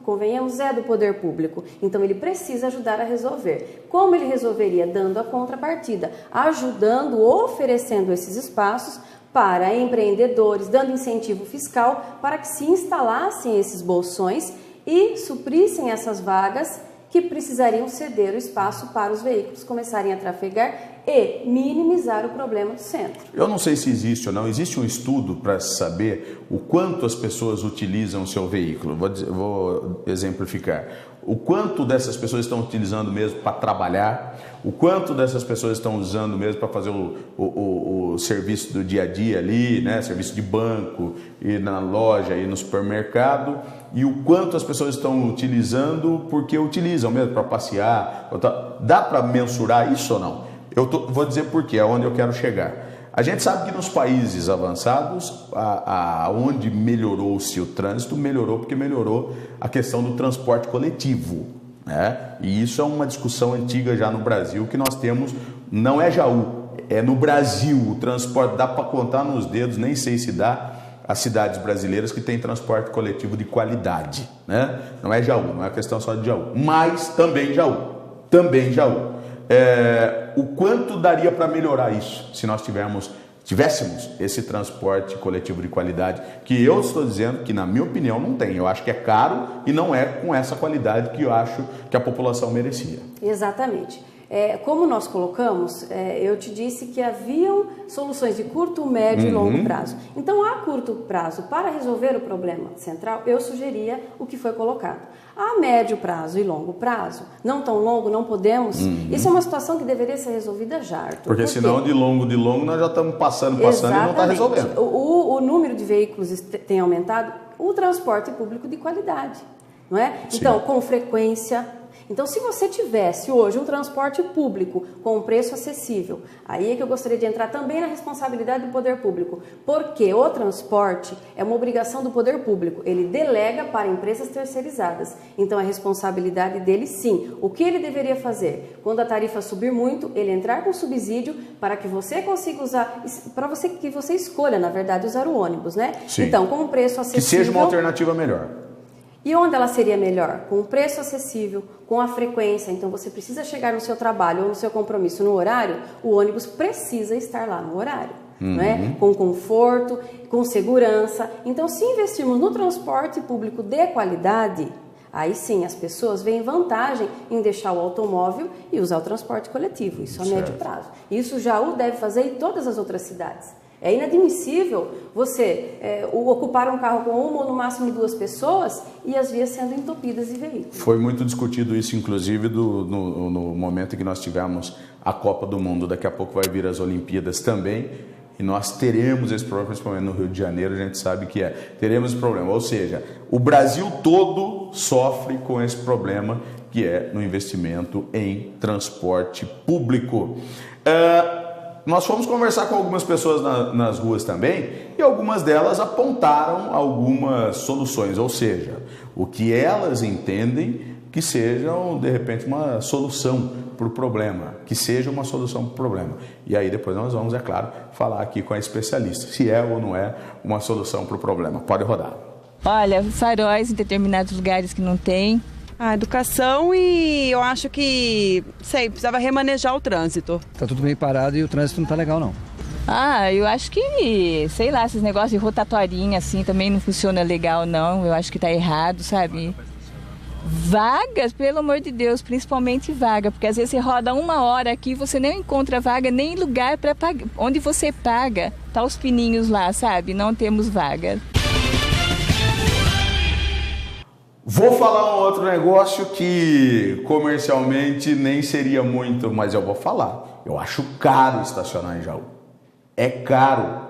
convenhamos, é do poder público. Então ele precisa ajudar a resolver. Como ele resolveria? Dando a contrapartida, ajudando, oferecendo esses espaços para empreendedores, dando incentivo fiscal para que se instalassem esses bolsões e suprissem essas vagas que precisariam ceder o espaço para os veículos começarem a trafegar e minimizar o problema do centro. Eu não sei se existe ou não, existe um estudo para saber o quanto as pessoas utilizam o seu veículo. Vou exemplificar. O quanto dessas pessoas estão utilizando mesmo para trabalhar, o quanto dessas pessoas estão usando mesmo para fazer o serviço do dia a dia ali, né? Serviço de banco, ir na loja, ir no supermercado, e o quanto as pessoas estão utilizando porque utilizam mesmo para passear. Dá para mensurar isso ou não? Vou dizer por quê, aonde eu quero chegar. A gente sabe que nos países avançados, onde melhorou-se o trânsito, melhorou porque melhorou a questão do transporte coletivo, né? E isso é uma discussão antiga já no Brasil, que nós temos, não é Jaú, é no Brasil. O transporte dá para contar nos dedos, nem sei se dá, as cidades brasileiras que têm transporte coletivo de qualidade, né? Não é Jaú, não é questão só de Jaú, mas também Jaú. O quanto daria para melhorar isso se nós tivéssemos esse transporte coletivo de qualidade, que eu estou dizendo que, na minha opinião, não tem. Eu acho que é caro e não é com essa qualidade que eu acho que a população merecia. Exatamente. Como nós colocamos, eu te disse que haviam soluções de curto, médio e longo prazo. Então, a curto prazo, para resolver o problema central, eu sugeria o que foi colocado. A médio prazo e longo prazo, não tão longo, não podemos. Isso é uma situação que deveria ser resolvida já, Arthur. Porque senão, de longo, nós já estamos passando e não está resolvendo. O número de veículos tem aumentado, o transporte público de qualidade, não é? Sim. Então, com frequência. Então, se você tivesse hoje um transporte público com um preço acessível, aí é que eu gostaria de entrar também na responsabilidade do poder público, porque o transporte é uma obrigação do poder público, ele delega para empresas terceirizadas, então é responsabilidade dele sim. O que ele deveria fazer? Quando a tarifa subir muito, ele entrar com subsídio para que você consiga usar, que você escolha, na verdade, usar o ônibus, né? Sim. Então, com um preço acessível... Que seja uma alternativa melhor. E onde ela seria melhor? Com o preço acessível, com a frequência. Então, você precisa chegar no seu trabalho ou no seu compromisso no horário, o ônibus precisa estar lá no horário. Né? Com conforto, com segurança. Então, se investirmos no transporte público de qualidade, Aí sim, as pessoas veem vantagem em deixar o automóvel e usar o transporte coletivo, isso a médio prazo. Isso Jaú deve fazer em todas as outras cidades. É inadmissível você ocupar um carro com uma ou no máximo 2 pessoas e as vias sendo entupidas de veículos. Foi muito discutido isso, inclusive, no momento em que nós tivemos a Copa do Mundo. Daqui a pouco vai vir as Olimpíadas também e nós teremos esse problema, principalmente no Rio de Janeiro, a gente sabe que teremos esse problema. Ou seja, o Brasil todo sofre com esse problema que é no investimento em transporte público. Nós fomos conversar com algumas pessoas nas ruas também e algumas delas apontaram algumas soluções, ou seja, o que elas entendem que sejam, de repente, uma solução para o problema, que seja uma solução para o problema. E aí depois nós vamos, é claro, falar aqui com a especialista, se é ou não é uma solução para o problema. Pode rodar. Olha, faróis em determinados lugares que não tem. A educação e eu acho que, precisava remanejar o trânsito. Tá tudo meio parado e o trânsito não tá legal, não. Eu acho que, esses negócios de rotatória assim também não funciona legal, não. Eu acho que tá errado, sabe? Vagas, pelo amor de Deus, principalmente vaga, porque às vezes você roda 1 hora aqui e você não encontra vaga nem lugar para pagar. Onde você paga, tá os pininhos lá, sabe? Não temos vaga. Vou falar um outro negócio que comercialmente nem seria muito, mas eu vou falar. Eu acho caro estacionar em Jaú. É caro.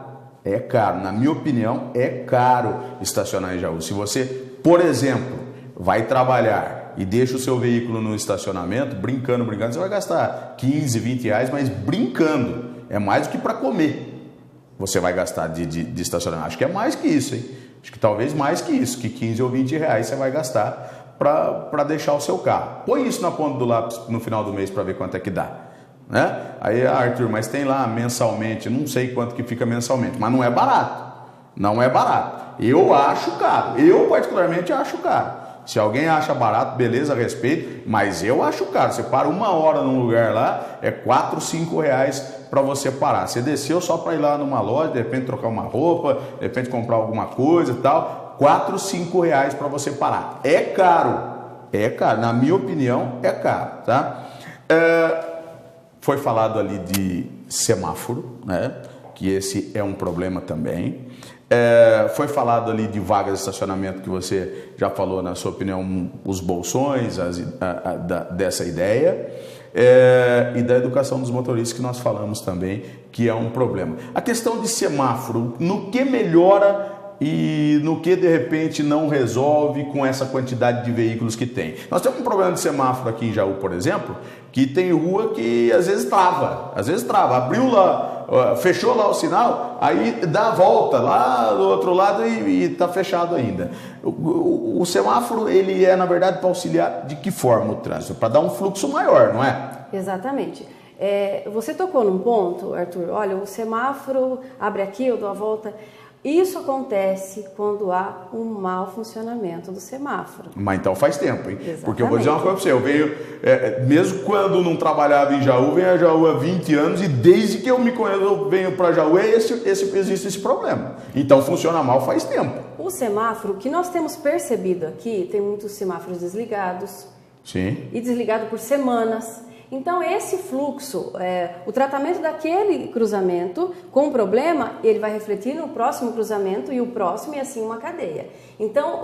Na minha opinião, é caro estacionar em Jaú. Se você, por exemplo, vai trabalhar e deixa o seu veículo no estacionamento, brincando, você vai gastar 15, 20 reais, mas brincando. É mais do que para comer. Você vai gastar de estacionamento. Acho que é mais que isso, hein? Acho que talvez mais que isso, que 15 ou 20 reais você vai gastar para deixar o seu carro. Põe isso na ponta do lápis no final do mês para ver quanto é que dá. Né? Aí, Arthur, mas tem lá mensalmente, não sei quanto que fica mensalmente, mas não é barato. Não é barato. Eu acho caro. Eu particularmente acho caro. Se alguém acha barato, beleza, respeito, mas eu acho caro. Você para 1 hora num lugar lá, é 4, 5 reais para você parar. Você desceu só para ir lá numa loja, de repente trocar uma roupa, de repente comprar alguma coisa e tal, 4, 5 reais para você parar. É caro, na minha opinião é caro, tá? Foi falado ali de semáforo, né? Que esse é um problema também. Foi falado ali de vagas de estacionamento, que você já falou, na sua opinião, os bolsões, dessa ideia, e da educação dos motoristas, que nós falamos também, que é um problema. A questão de semáforo, no que melhora e no que de repente não resolve com essa quantidade de veículos que tem? Nós temos um problema de semáforo aqui em Jaú, por exemplo, que tem rua que às vezes trava, abriu lá, fechou lá o sinal, aí dá a volta lá do outro lado e está fechado ainda. O semáforo, ele é, na verdade, para auxiliar de que forma o trânsito? Para dar um fluxo maior, não é? Exatamente. Você tocou num ponto, Arthur, olha, o semáforo abre aqui, eu dou a volta. Isso acontece quando há um mau funcionamento do semáforo. Mas então faz tempo, hein? Exatamente. Porque eu vou dizer uma coisa para você, eu venho, mesmo quando não trabalhava em Jaú, venho a Jaú há 20 anos e desde que eu me conheço, eu venho para Jaú, existe esse problema. Então funciona mal faz tempo. O semáforo, o que nós temos percebido aqui, tem muitos semáforos desligados. Sim. E desligado por semanas. Então, esse fluxo, o tratamento daquele cruzamento com problema, ele vai refletir no próximo cruzamento e o próximo, e assim uma cadeia. Então,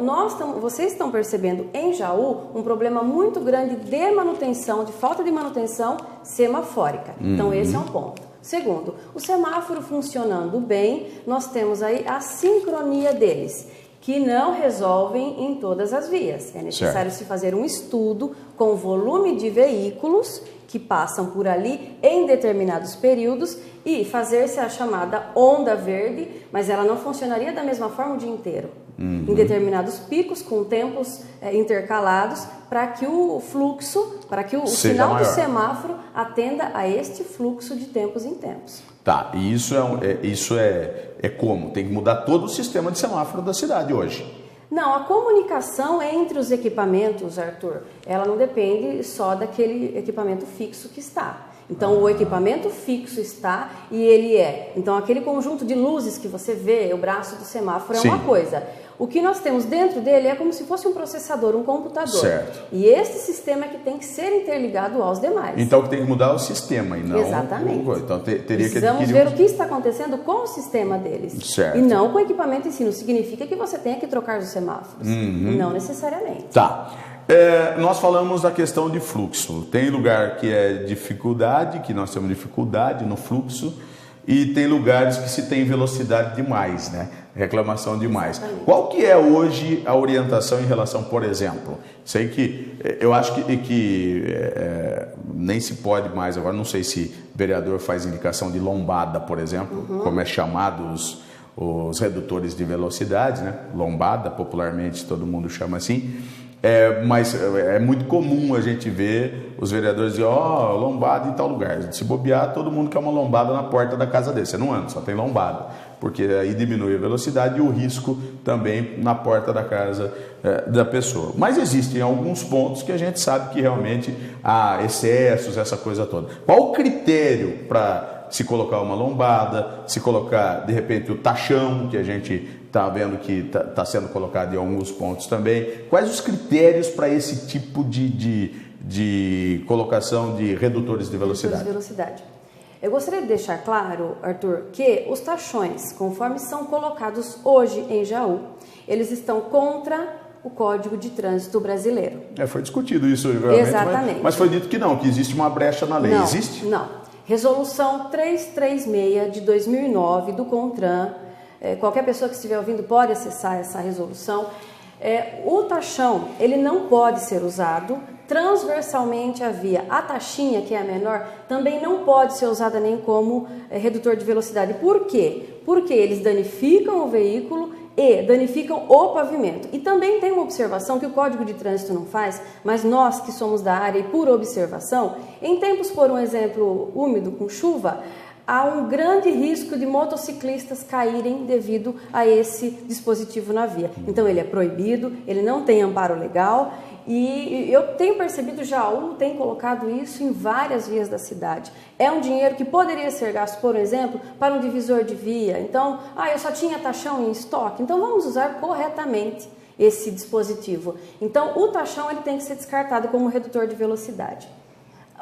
vocês estão percebendo em Jaú um problema muito grande de manutenção, de falta de manutenção semafórica. Então, esse é um ponto. Segundo, o semáforo funcionando bem, nós temos aí a sincronia deles, que não resolvem em todas as vias. É necessário se fazer um estudo com o volume de veículos que passam por ali em determinados períodos e fazer-se a chamada onda verde, mas ela não funcionaria da mesma forma o dia inteiro. Em determinados picos, com tempos intercalados, para que o fluxo, para que o sinal do semáforo atenda a este fluxo de tempos em tempos. Tá, e isso é como? Tem que mudar todo o sistema de semáforo da cidade hoje. Não, a comunicação entre os equipamentos, Arthur, ela não depende só daquele equipamento fixo que está. Então, o equipamento fixo está e ele então aquele conjunto de luzes que você vê, o braço do semáforo é uma coisa. O que nós temos dentro dele é como se fosse um processador, um computador. Certo. E esse sistema é que tem que ser interligado aos demais. Então o que tem que mudar é o sistema e não Exatamente. Então teria Precisamos que ver o que está acontecendo com o sistema deles. Certo. E não com o equipamento em si. Não significa que você tenha que trocar os semáforos. Não necessariamente. Tá. Nós falamos da questão de fluxo. Tem lugar que é dificuldade, que nós temos dificuldade no fluxo, e tem lugares que se tem velocidade demais, né? Reclamação demais. Exatamente. Qual que é hoje a orientação em relação, por exemplo? Sei que eu acho que nem se pode mais agora, não sei se o vereador faz indicação de lombada, por exemplo, como é chamado os redutores de velocidade, né? Lombada, popularmente todo mundo chama assim. Mas é muito comum a gente ver os vereadores dizer, lombada em tal lugar. Se bobear, todo mundo quer uma lombada na porta da casa dele. Você não anda, só tem lombada. Porque aí diminui a velocidade e o risco também na porta da casa da pessoa. Mas existem alguns pontos que a gente sabe que realmente há excessos, essa coisa toda. Qual o critério para se colocar uma lombada, se colocar, de repente, o tachão, que a gente está vendo que está sendo colocado em alguns pontos também? Quais os critérios para esse tipo de colocação de redutores de velocidade? Eu gostaria de deixar claro, Arthur, que os tachões, conforme são colocados hoje em Jaú, eles estão contra o Código de Trânsito Brasileiro. Foi discutido isso, realmente. Exatamente. Mas foi dito que não, que existe uma brecha na lei. Não, existe? Não. Resolução 336 de 2009 do CONTRAN, qualquer pessoa que estiver ouvindo pode acessar essa resolução. O tachão, ele não pode ser usado transversalmente à via. A taxinha, que é a menor, também não pode ser usada nem como redutor de velocidade. Por quê? Porque eles danificam o veículo e danificam o pavimento. E também tem uma observação que o Código de Trânsito não faz, mas nós que somos da área e por observação, em tempos, por um exemplo, úmido, com chuva, há um grande risco de motociclistas caírem devido a esse dispositivo na via. Então ele é proibido, ele não tem amparo legal e eu tenho percebido, Jaú tem colocado isso em várias vias da cidade. É um dinheiro que poderia ser gasto, por exemplo, para um divisor de via. Então, eu só tinha tachão em estoque, então vamos usar corretamente esse dispositivo. Então o tachão ele tem que ser descartado como redutor de velocidade.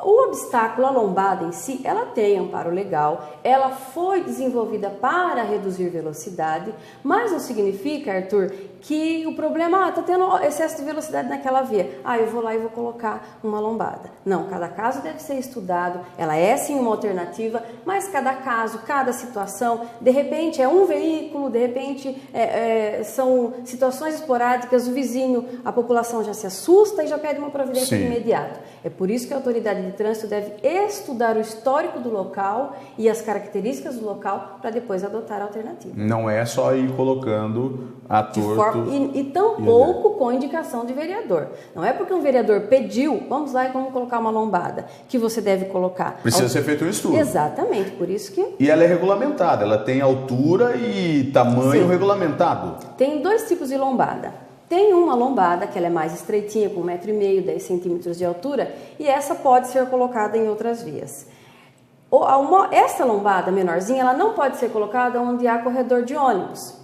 O obstáculo, a lombada em si, ela tem amparo legal, ela foi desenvolvida para reduzir velocidade, mas não significa, Arthur, que o problema, está tendo excesso de velocidade naquela via. Eu vou lá e vou colocar uma lombada. Não, cada caso deve ser estudado, ela é sim uma alternativa, mas cada caso, cada situação, de repente é um veículo, de repente são situações esporádicas, o vizinho, a população já se assusta e já pede uma providência imediata. É por isso que a autoridade de trânsito deve estudar o histórico do local e as características do local para depois adotar a alternativa. Não é só ir colocando a torto. E tampouco com indicação de vereador. Não é porque um vereador pediu, vamos lá e vamos colocar uma lombada, que você deve colocar. Precisa ser feito um estudo. Exatamente, por isso que... E ela é regulamentada, ela tem altura e tamanho regulamentado. Tem dois tipos de lombada. Tem uma lombada, que ela é mais estreitinha, com 1,5 m, 10 centímetros de altura, e essa pode ser colocada em outras vias. Essa lombada menorzinha, ela não pode ser colocada onde há corredor de ônibus.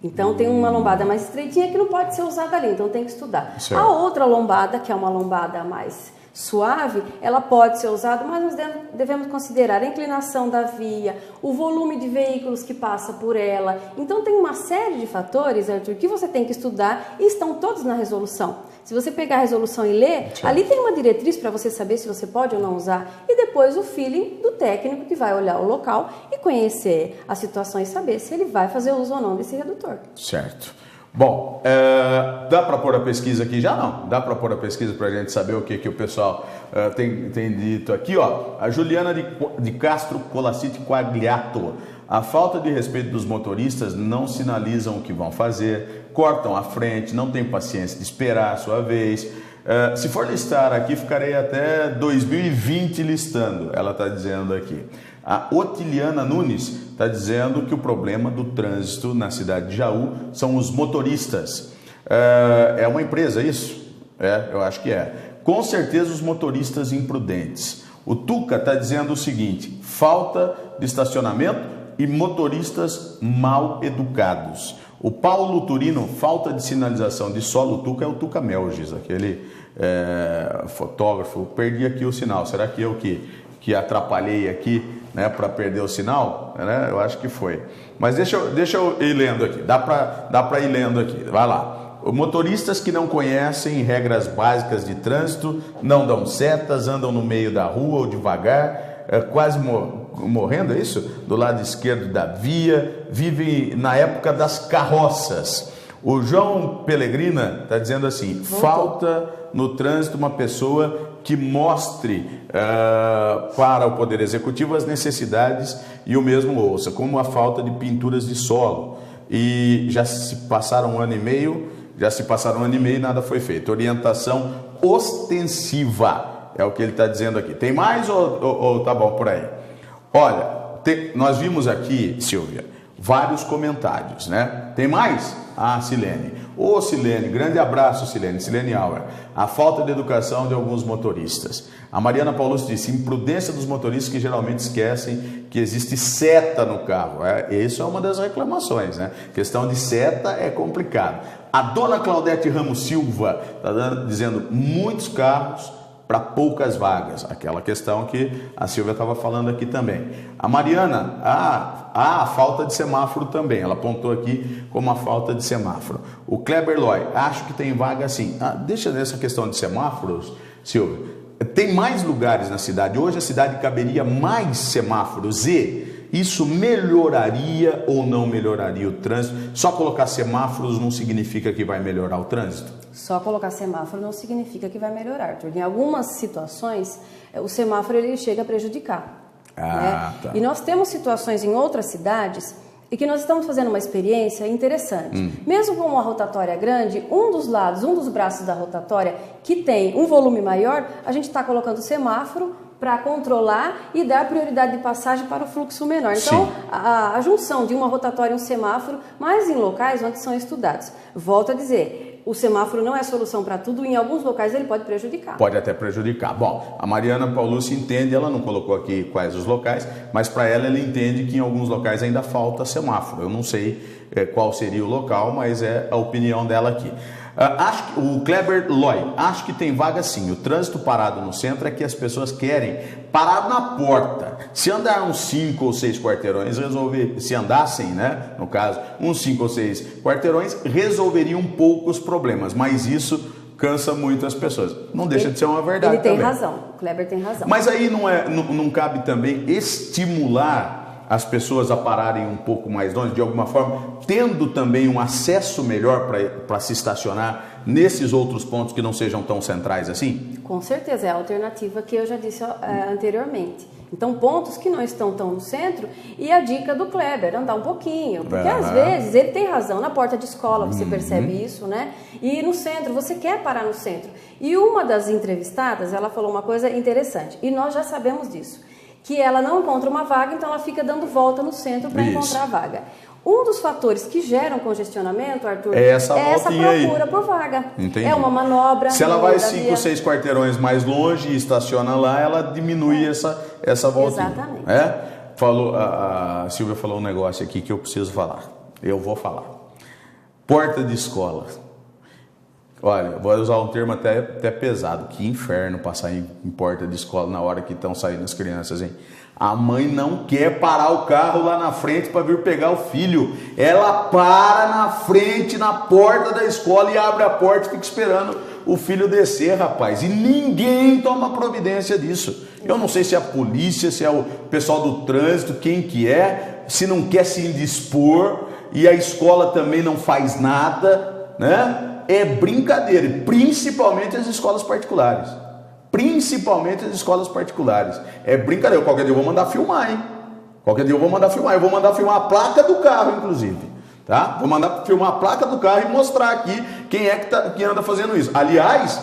Então tem uma lombada mais estreitinha que não pode ser usada ali, então tem que estudar. Certo. A outra lombada, que é uma lombada mais suave, ela pode ser usada, mas nós devemos considerar a inclinação da via, o volume de veículos que passa por ela. Então tem uma série de fatores, Arthur, que você tem que estudar e estão todos na resolução. Se você pegar a resolução e ler, ali tem uma diretriz para você saber se você pode ou não usar. E depois o feeling do técnico que vai olhar o local e conhecer a situação e saber se ele vai fazer uso ou não desse redutor. Certo. Bom, dá para pôr a pesquisa aqui já? Não. Dá para pôr a pesquisa para a gente saber o que o pessoal tem dito aqui. A Juliana de Castro Colacite Quagliato. A falta de respeito dos motoristas, não sinalizam o que vão fazer, cortam a frente, não tem paciência de esperar a sua vez. Se for listar aqui, ficarei até 2020 listando, ela está dizendo aqui. A Otiliana Nunes está dizendo que o problema do trânsito na cidade de Jaú são os motoristas. É uma empresa isso? Eu acho que é. Com certeza os motoristas imprudentes. O Tuca está dizendo o seguinte: falta de estacionamento e motoristas mal educados. O Paulo Turino, falta de sinalização de solo Tuca é o Tuca Melges, aquele fotógrafo. Perdi aqui o sinal. Será que eu que atrapalhei aqui, né, para perder o sinal? Né? Eu acho que foi. Mas deixa eu ir lendo aqui. Dá para ir lendo aqui. Vai lá. Motoristas que não conhecem regras básicas de trânsito, não dão setas, andam no meio da rua ou devagar, quase morrendo, é isso? Do lado esquerdo da via, vivem na época das carroças. O João Pellegrina está dizendo assim, falta no trânsito uma pessoa que mostre para o Poder Executivo as necessidades e o mesmo ouça, como a falta de pinturas de solo. E já se passaram um ano e meio e nada foi feito. Orientação ostensiva, é o que ele está dizendo aqui. Tem mais ou tá bom por aí? Olha, nós vimos aqui, Silvia, vários comentários, né? Tem mais? Ah, Silene. Ô Silene, grande abraço, Silene. Silene Auer. A falta de educação de alguns motoristas. A Mariana Paulus disse, imprudência dos motoristas que geralmente esquecem que existe seta no carro. Isso é uma das reclamações, né? Questão de seta é complicado. A dona Claudete Ramos Silva está dizendo muitos carros para poucas vagas. Aquela questão que a Silvia estava falando aqui também. A Mariana, a falta de semáforo também. Ela apontou aqui como a falta de semáforo. O Kleber Loy, acho que tem vaga sim. Deixa nessa questão de semáforos, Silvia. Tem mais lugares na cidade. Hoje a cidade caberia mais semáforos e isso melhoraria ou não melhoraria o trânsito? Só colocar semáforos não significa que vai melhorar o trânsito? Só colocar semáforo não significa que vai melhorar, Arthur. Em algumas situações, o semáforo ele chega a prejudicar. Né? Tá. E nós temos situações em outras cidades e que nós estamos fazendo uma experiência interessante. Mesmo com uma rotatória grande, um dos braços da rotatória que tem um volume maior, a gente está colocando semáforo para controlar e dar prioridade de passagem para o fluxo menor. Então, a junção de uma rotatória e um semáforo, mas em locais onde são estudados. Volto a dizer, o semáforo não é solução para tudo, em alguns locais ele pode prejudicar. Pode até prejudicar. Bom, a Mariana Paulucci entende, ela não colocou aqui quais os locais, mas para ela entende que em alguns locais ainda falta semáforo. Eu não sei qual seria o local, mas é a opinião dela aqui. Acho que o Kleber Loy, acho que tem vaga sim. O trânsito parado no centro é que as pessoas querem parar na porta. Se andar uns 5 ou 6 quarteirões, se andassem, né, no caso, uns 5 ou 6 quarteirões, resolveriam um pouco os problemas, mas isso cansa muito as pessoas. Não deixa de ser uma verdade. Ele tem razão, o Kleber tem razão. Mas aí não cabe também estimular as pessoas a pararem um pouco mais longe, de alguma forma, tendo também um acesso melhor para se estacionar nesses outros pontos que não sejam tão centrais assim? Com certeza, é a alternativa que eu já disse anteriormente. Então, pontos que não estão tão no centro, e a dica do Kleber, andar um pouquinho, porque às vezes ele tem razão, na porta de escola você percebe isso, né? E no centro, você quer parar no centro. E uma das entrevistadas, ela falou uma coisa interessante, e nós já sabemos disso, que ela não encontra uma vaga, então ela fica dando volta no centro para encontrar a vaga. Um dos fatores que geram congestionamento, Arthur, é essa procura por vaga. Entendi. É uma manobra. Se ela vai 5 ou 6 quarteirões mais longe e estaciona lá, ela diminui essa voltinha. Exatamente. A Silvia falou um negócio aqui que eu preciso falar. Eu vou falar. Porta de escola. Olha, vou usar um termo até pesado. Que inferno passar em porta de escola na hora que estão saindo as crianças, hein? A mãe não quer parar o carro lá na frente para vir pegar o filho. Ela para na frente, na porta da escola e abre a porta e fica esperando o filho descer, rapaz. E ninguém toma providência disso. Eu não sei se é a polícia, se é o pessoal do trânsito, quem que é, se não quer se indispor e a escola também não faz nada, né? É brincadeira, principalmente as escolas particulares. Principalmente as escolas particulares. É brincadeira. Qualquer dia eu vou mandar filmar, hein? Qualquer dia eu vou mandar filmar. Eu vou mandar filmar a placa do carro, inclusive. Tá? Vou mandar filmar a placa do carro e mostrar aqui quem é que anda fazendo isso. Aliás,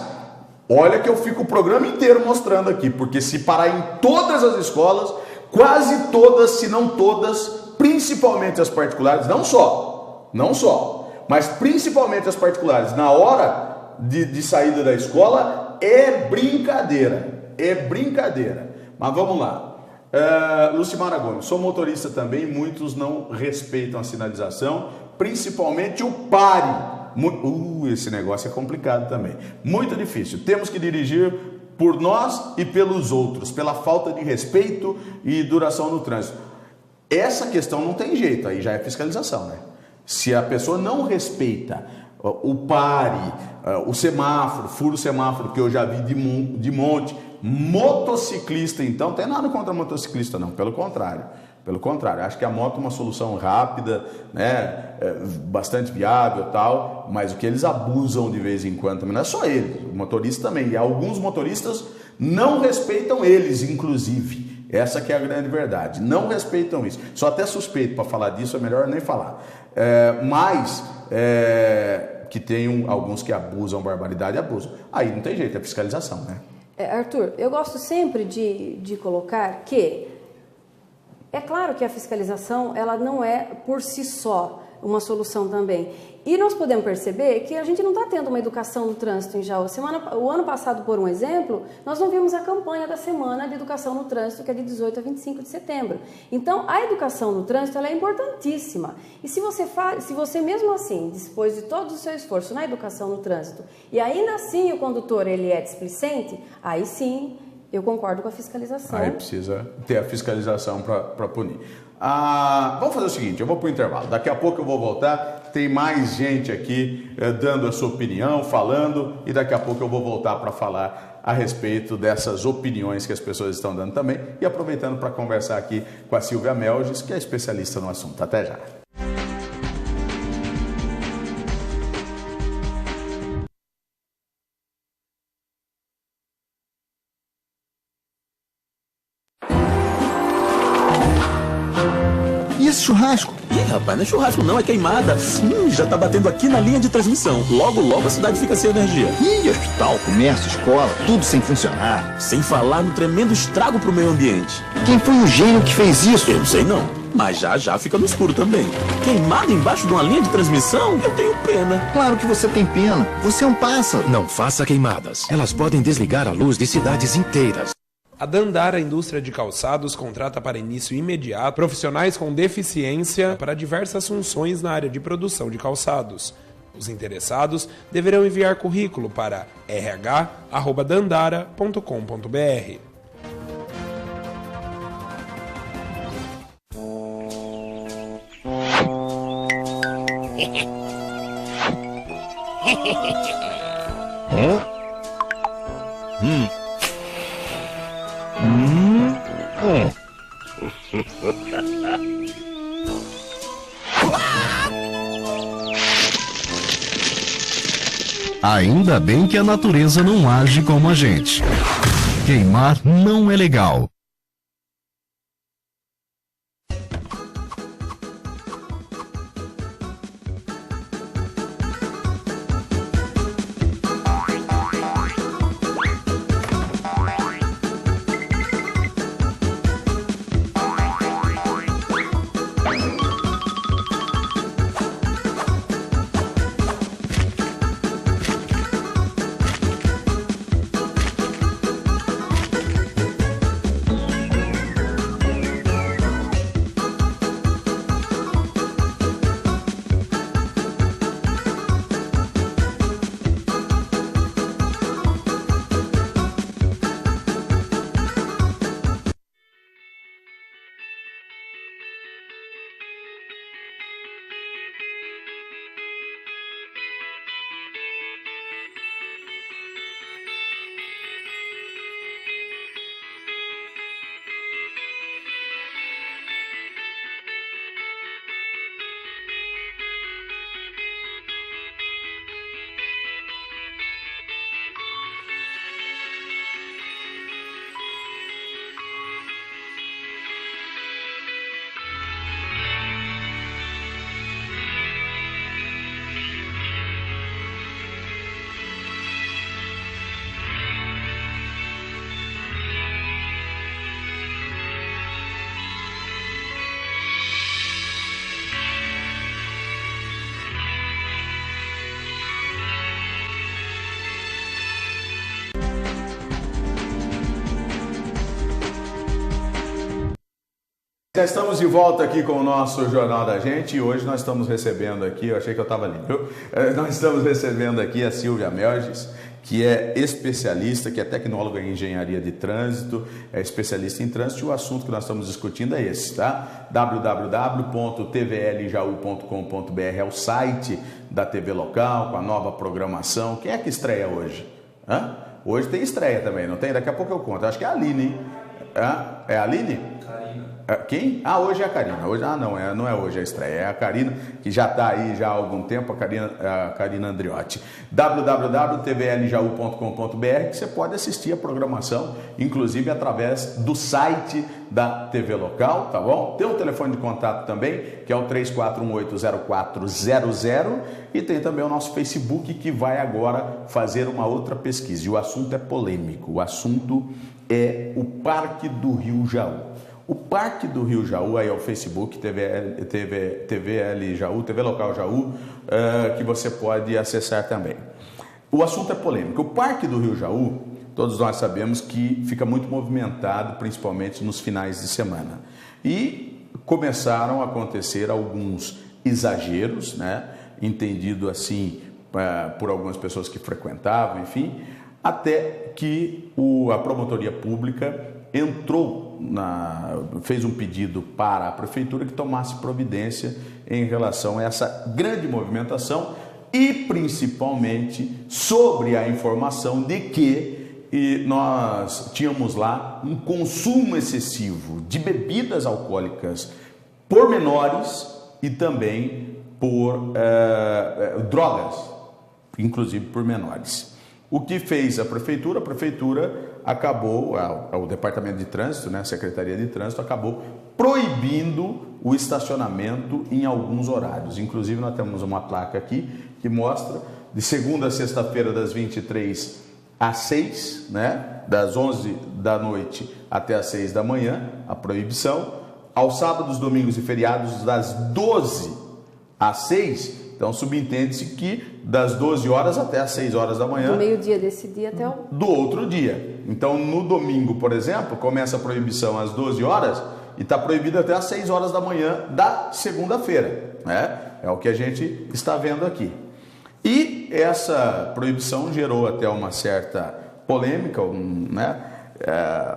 olha que eu fico o programa inteiro mostrando aqui, porque se parar em todas as escolas, quase todas, se não todas, principalmente as particulares, não só, mas principalmente as particulares, na hora de saída da escola, é brincadeira. Mas vamos lá. Lucimara Gomes, sou motorista também, muitos não respeitam a sinalização, principalmente o pare. Esse negócio é complicado também. Muito difícil. Temos que dirigir por nós e pelos outros, pela falta de respeito e duração no trânsito. Essa questão não tem jeito, aí já é fiscalização, né? Se a pessoa não respeita o pare, o semáforo, fura o semáforo, que eu já vi de monte, motociclista, então, não tem nada contra motociclista não, pelo contrário, acho que a moto é uma solução rápida, né, bastante viável e tal, mas o que eles abusam de vez em quando também, não é só eles, o motorista também, e alguns motoristas não respeitam eles, inclusive, essa que é a grande verdade, não respeitam isso, sou até suspeito para falar disso, é melhor nem falar, mas que tem alguns que abusam, barbaridade, abusam, aí não tem jeito, é fiscalização, né? Arthur, eu gosto sempre de colocar que é claro que a fiscalização ela não é por si só uma solução também. E nós podemos perceber que a gente não está tendo uma educação no trânsito em Jaú. O ano passado, por um exemplo, nós não vimos a campanha da Semana de Educação no Trânsito, que é de 18 a 25 de setembro. Então, a educação no trânsito ela é importantíssima. E se você mesmo assim dispôs de todo o seu esforço na educação no trânsito, e ainda assim o condutor ele é displicente, aí sim eu concordo com a fiscalização. Aí precisa ter a fiscalização para punir. Vamos fazer o seguinte, eu vou para o intervalo. Daqui a pouco eu vou voltar. Tem mais gente aqui dando a sua opinião, falando. E daqui a pouco eu vou voltar para falar a respeito dessas opiniões que as pessoas estão dando também. E aproveitando para conversar aqui com a Silvia Melges, que é especialista no assunto. Até já. Esse churrasco? Ih, rapaz, não é churrasco não, é queimada. Já tá batendo aqui na linha de transmissão. Logo, logo a cidade fica sem energia. Ih, hospital, comércio, escola, tudo sem funcionar. Sem falar no tremendo estrago pro meio ambiente. Quem foi o gênio que fez isso? Eu não sei não, mas já fica no escuro também. Queimada embaixo de uma linha de transmissão? Eu tenho pena. Claro que você tem pena. Você é um pássaro. Não faça queimadas. Elas podem desligar a luz de cidades inteiras. A Dandara Indústria de Calçados contrata para início imediato profissionais com deficiência para diversas funções na área de produção de calçados. Os interessados deverão enviar currículo para rh@dandara.com.br. Ainda bem que a natureza não age como a gente. Queimar não é legal. Já estamos de volta aqui com o nosso Jornal da Gente e hoje nós estamos recebendo aqui, eu achei que eu estava ali, viu? Nós estamos recebendo aqui a Silvia Melges, que é especialista, que é tecnóloga em engenharia de trânsito, é especialista em trânsito, e o assunto que nós estamos discutindo é esse, tá? www.tvljaú.com.br é o site da TV local, com a nova programação. Quem é que estreia hoje? Hã? Hoje tem estreia também, não tem? Daqui a pouco eu conto. Acho que é a Aline, hein? É a Aline? Quem? Hoje é a Karina. Hoje, não é hoje a estreia, é a Karina, que já está aí já há algum tempo, a Karina Andriotti. www.tvljaú.com.br, que você pode assistir a programação, inclusive através do site da TV local, tá bom? Tem um telefone de contato também, que é o 34180400, e tem também o nosso Facebook, que vai agora fazer uma outra pesquisa. E o assunto é polêmico, o assunto é o Parque do Rio Jaú. O Parque do Rio Jaú, aí é o Facebook, TVL Jaú, TV Local Jaú, que você pode acessar também. O assunto é polêmico. O Parque do Rio Jaú, todos nós sabemos que fica muito movimentado, principalmente nos finais de semana. E começaram a acontecer alguns exageros, né? Entendido assim por algumas pessoas que frequentavam, enfim, até que a promotoria pública fez um pedido para a prefeitura que tomasse providência em relação a essa grande movimentação e principalmente sobre a informação de que nós tínhamos lá um consumo excessivo de bebidas alcoólicas por menores e também por drogas, inclusive por menores. O que fez a prefeitura? A prefeitura acabou, o Departamento de Trânsito, né, a Secretaria de Trânsito, acabou proibindo o estacionamento em alguns horários. Inclusive, nós temos uma placa aqui que mostra de segunda a sexta-feira, das 23 às 6, né, das 11 da noite até às 6 da manhã, a proibição. Aos sábados, domingos e feriados, das 12 às 6. Então, subentende-se que das 12 horas até as 6 horas da manhã. Do meio-dia desse dia até o... Do outro dia. Então, no domingo, por exemplo, começa a proibição às 12 horas e está proibido até às 6 horas da manhã da segunda-feira, né? É o que a gente está vendo aqui. E essa proibição gerou até uma certa polêmica, né?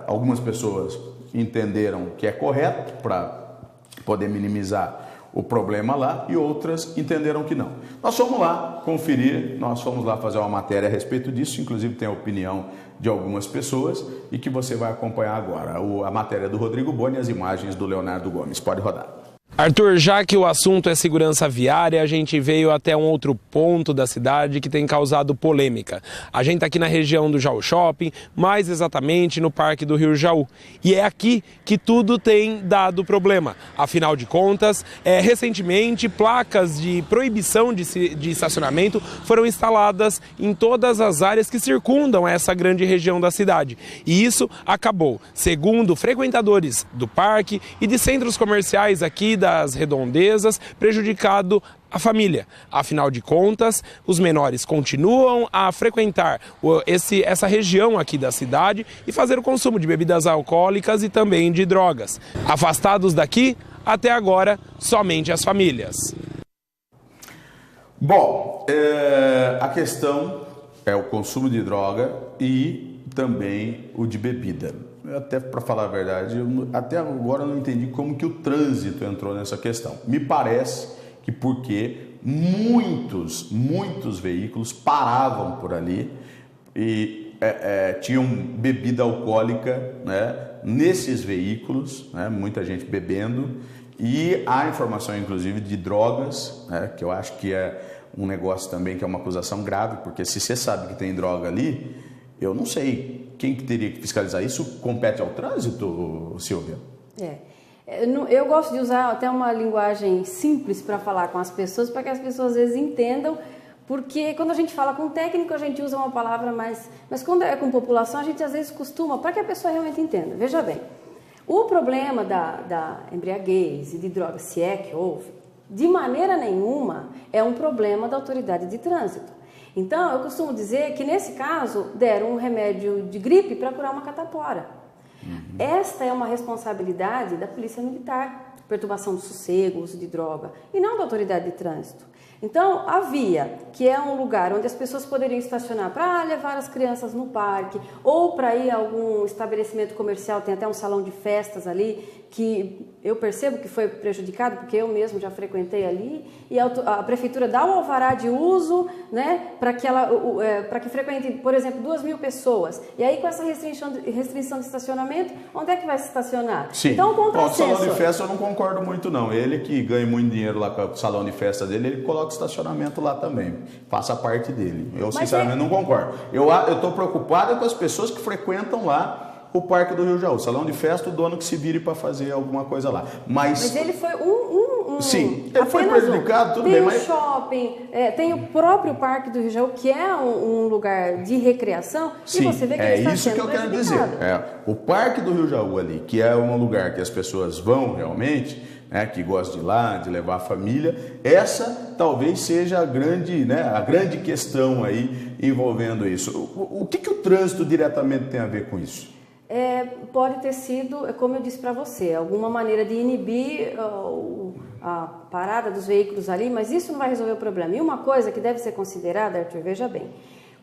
Algumas pessoas entenderam que é correto para poder minimizar o problema lá e outras entenderam que não. Nós fomos lá conferir, nós fomos lá fazer uma matéria a respeito disso, inclusive tem a opinião de algumas pessoas e que você vai acompanhar agora. A matéria do Rodrigo Boni e as imagens do Leonardo Gomes. Pode rodar. Arthur, já que o assunto é segurança viária, a gente veio até um outro ponto da cidade que tem causado polêmica. A gente está aqui na região do Jaú Shopping, mais exatamente no Parque do Rio Jaú. E é aqui que tudo tem dado problema. Afinal de contas, recentemente, placas de proibição de estacionamento foram instaladas em todas as áreas que circundam essa grande região da cidade. E isso acabou, segundo frequentadores do parque e de centros comerciais aqui das redondezas, prejudicado a família. Afinal de contas, os menores continuam a frequentar essa região aqui da cidade e fazer o consumo de bebidas alcoólicas e também de drogas. Afastados daqui, até agora, somente as famílias. Bom, a questão é o consumo de droga e também o de bebida. Até para falar a verdade, até agora eu não entendi como que o trânsito entrou nessa questão. Me parece que porque muitos veículos paravam por ali e tinham bebida alcoólica, né, nesses veículos, né, muita gente bebendo, e há informação inclusive de drogas, né, que eu acho que é um negócio também que é uma acusação grave, porque se você sabe que tem droga ali, eu não sei quem que teria que fiscalizar isso. Compete ao trânsito, Silvia? Eu gosto de usar até uma linguagem simples para falar com as pessoas, para que as pessoas às vezes entendam, porque quando a gente fala com técnico a gente usa uma palavra mas quando é com população a gente às vezes costuma, para que a pessoa realmente entenda. Veja bem, o problema da embriaguez e de drogas, se é que houve, de maneira nenhuma é um problema da autoridade de trânsito. Então, eu costumo dizer que, nesse caso, deram um remédio de gripe para curar uma catapora. Esta é uma responsabilidade da Polícia Militar, perturbação do sossego, uso de droga, e não da autoridade de trânsito. Então, a via, que é um lugar onde as pessoas poderiam estacionar para levar as crianças no parque ou para ir a algum estabelecimento comercial, tem até um salão de festas ali, que eu percebo que foi prejudicado, porque eu mesmo já frequentei ali, e a prefeitura dá o alvará de uso, né, para que frequente, por exemplo, 2.000 pessoas. E aí, com essa restrição de estacionamento, onde é que vai se estacionar? Sim. Então, o contrassenso... O salão de festa eu não concordo muito, não. Ele que ganha muito dinheiro lá com o salão de festa dele, ele coloca estacionamento lá também. Faça parte dele. Eu, sinceramente, não concordo. Eu estou preocupado com as pessoas que frequentam lá o Parque do Rio Jaú. Salão de festa, o dono que se vire para fazer alguma coisa lá. Mas ele foi sim, ele foi prejudicado, tudo bem. Tem o shopping, tem o próprio Parque do Rio Jaú, que é um lugar de recreação, sim, e você vê que ele está isso que eu quero dizer. O Parque do Rio Jaú ali, que é um lugar que as pessoas vão realmente, né, que gostam de ir lá, de levar a família, essa talvez seja a grande questão aí envolvendo isso. O que o trânsito diretamente tem a ver com isso? Pode ter sido, como eu disse para você, alguma maneira de inibir a parada dos veículos ali, mas isso não vai resolver o problema. E uma coisa que deve ser considerada, Arthur, veja bem,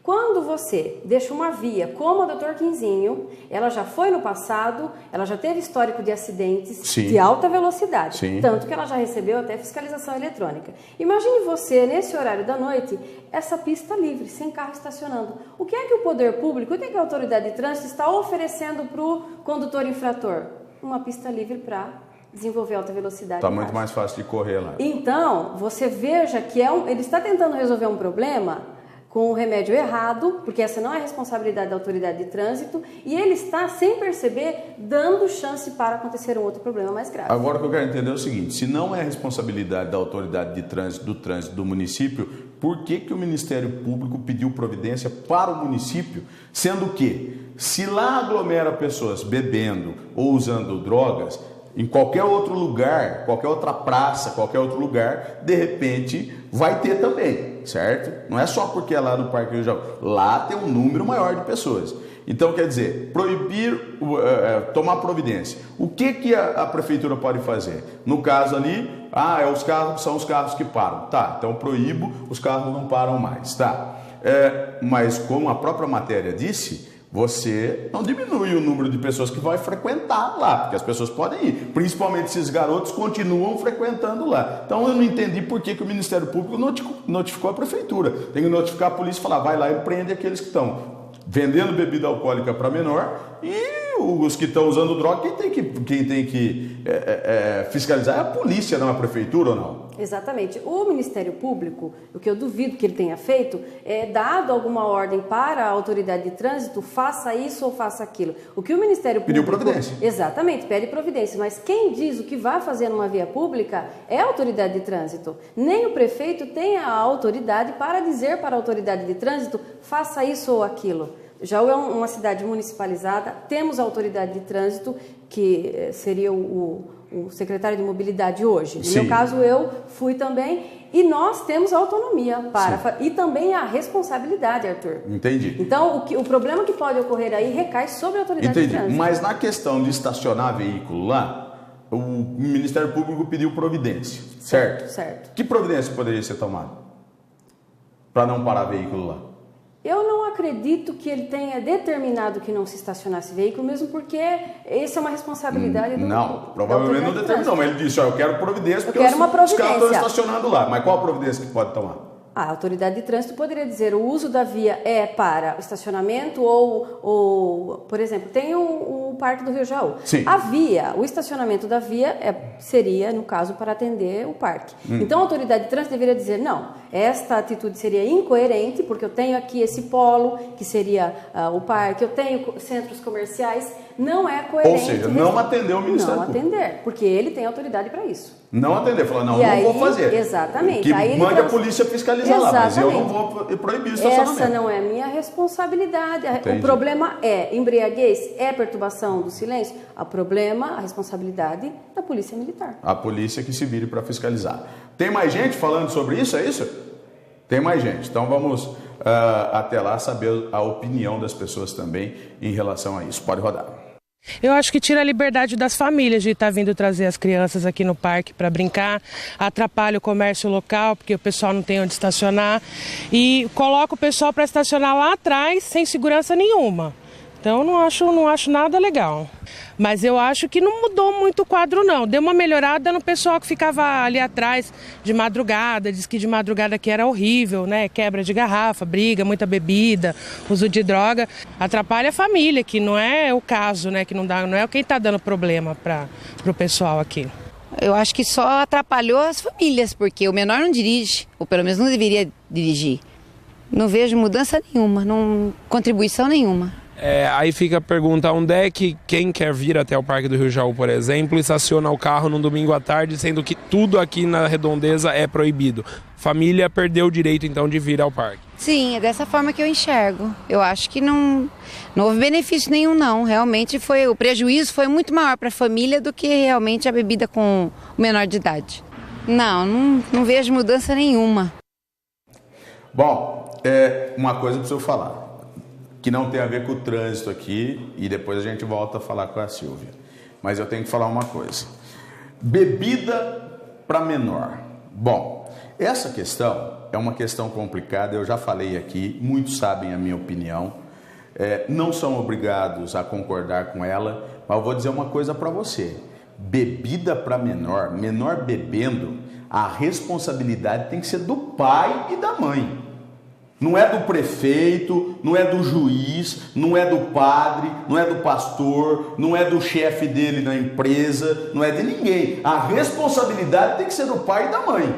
quando você deixa uma via como a Dr. Quinzinho, ela já foi no passado, ela já teve histórico de acidentes sim, de alta velocidade, sim, tanto que ela já recebeu até fiscalização eletrônica. Imagine você, nesse horário da noite, essa pista livre, sem carro estacionando. O que é que o poder público, o que é que a autoridade de trânsito está oferecendo para o condutor infrator? Uma pista livre para desenvolver alta velocidade. Está muito mais fácil de correr lá. Então, você veja que ele está tentando resolver um problema com o remédio errado, porque essa não é responsabilidade da autoridade de trânsito, e ele está, sem perceber, dando chance para acontecer um outro problema mais grave. Agora, o que eu quero entender é o seguinte, se não é responsabilidade da autoridade de trânsito do município, por que o Ministério Público pediu providência para o município, sendo que, se lá aglomera pessoas bebendo ou usando drogas, em qualquer outro lugar, qualquer outra praça, qualquer outro lugar, de repente vai ter também, certo? Não é só porque é lá no Parque Rio Jaú. Lá tem um número maior de pessoas. Então, quer dizer, proibir, tomar providência. O que a prefeitura pode fazer? No caso ali, os carros são os carros que param. Tá, então proíbo, os carros não param mais. Tá. Mas como a própria matéria disse, você não diminui o número de pessoas que vai frequentar lá, porque as pessoas podem ir, principalmente esses garotos continuam frequentando lá. Então eu não entendi por que o Ministério Público notificou a prefeitura. Tem que notificar a polícia e falar, vai lá e prende aqueles que estão vendendo bebida alcoólica para menor e os que estão usando droga, quem tem que fiscalizar é a polícia, não a prefeitura ou não? Exatamente. O Ministério Público, o que eu duvido que ele tenha feito, é dado alguma ordem para a autoridade de trânsito, faça isso ou faça aquilo. O que o Ministério Público... Pediu providência. Exatamente, pede providência. Mas quem diz o que vai fazer numa via pública é a autoridade de trânsito. Nem o prefeito tem a autoridade para dizer para a autoridade de trânsito, faça isso ou aquilo. Jaú é uma cidade municipalizada, temos a autoridade de trânsito, que seria o secretário de mobilidade hoje. No meu caso, eu fui também, e nós temos a autonomia para e também a responsabilidade, Arthur. Entendi. Então, o problema que pode ocorrer aí recai sobre a autoridade de trânsito. Mas na questão de estacionar veículo lá, o Ministério Público pediu providência, certo? Certo. Que providência poderia ser tomada para não parar veículo lá? Eu não acredito que ele tenha determinado que não se estacionasse veículo, mesmo porque essa é uma responsabilidade do... Não, provavelmente não determinou, mas ele disse, eu quero providência porque os caras estão estacionando lá. Mas qual a providência que pode tomar? A autoridade de trânsito poderia dizer o uso da via é para estacionamento ou por exemplo, tem o Parque do Rio Jaú. Sim. A via, o estacionamento da via seria, no caso, para atender o parque. Então, a autoridade de trânsito deveria dizer, não, esta atitude seria incoerente, porque eu tenho aqui esse polo, que seria o parque, eu tenho centros comerciais, não é coerente. Ou seja, não atender o Ministério Público. Não atender, porque ele tem autoridade para isso. Não atender, falar, não vou fazer. Exatamente. Que mande a polícia fiscalizar lá, mas eu não vou proibir o estacionamento. Essa não é a minha responsabilidade. Entendi. O problema é embriaguez, é perturbação do silêncio. A responsabilidade da Polícia Militar. A polícia que se vire para fiscalizar. Tem mais gente falando sobre isso, é isso? Tem mais gente. Então vamos até lá saber a opinião das pessoas também em relação a isso. Pode rodar. Eu acho que tira a liberdade das famílias de estar vindo trazer as crianças aqui no parque para brincar, atrapalha o comércio local, porque o pessoal não tem onde estacionar, e coloca o pessoal para estacionar lá atrás sem segurança nenhuma. Então não acho nada legal. Mas eu acho que não mudou muito o quadro não. Deu uma melhorada no pessoal que ficava ali atrás de madrugada. Diz que de madrugada aqui era horrível, né? Quebra de garrafa, briga, muita bebida, uso de droga. Atrapalha a família, que não é o caso, né? Que não é quem está dando problema para o pessoal aqui. Eu acho que só atrapalhou as famílias, porque o menor não dirige, ou pelo menos não deveria dirigir. Não vejo mudança nenhuma, contribuição nenhuma. Aí fica a pergunta, onde é que quem quer vir até o Parque do Rio Jaú, por exemplo, estaciona o carro num domingo à tarde, sendo que tudo aqui na redondeza é proibido. Família perdeu o direito, então, de vir ao parque. Sim, é dessa forma que eu enxergo. Eu acho que não houve benefício nenhum, não. Realmente o prejuízo foi muito maior para a família do que realmente a bebida com o menor de idade. Não vejo mudança nenhuma. Bom, uma coisa preciso falar, que não tem a ver com o trânsito aqui, e depois a gente volta a falar com a Silvia. Mas eu tenho que falar uma coisa. Bebida para menor. Bom, essa questão é uma questão complicada, eu já falei aqui, muitos sabem a minha opinião, não são obrigados a concordar com ela, mas eu vou dizer uma coisa para você. Bebida para menor bebendo, a responsabilidade tem que ser do pai e da mãe. Não é do prefeito, não é do juiz, não é do padre, não é do pastor, não é do chefe dele na empresa, não é de ninguém. A responsabilidade tem que ser do pai e da mãe,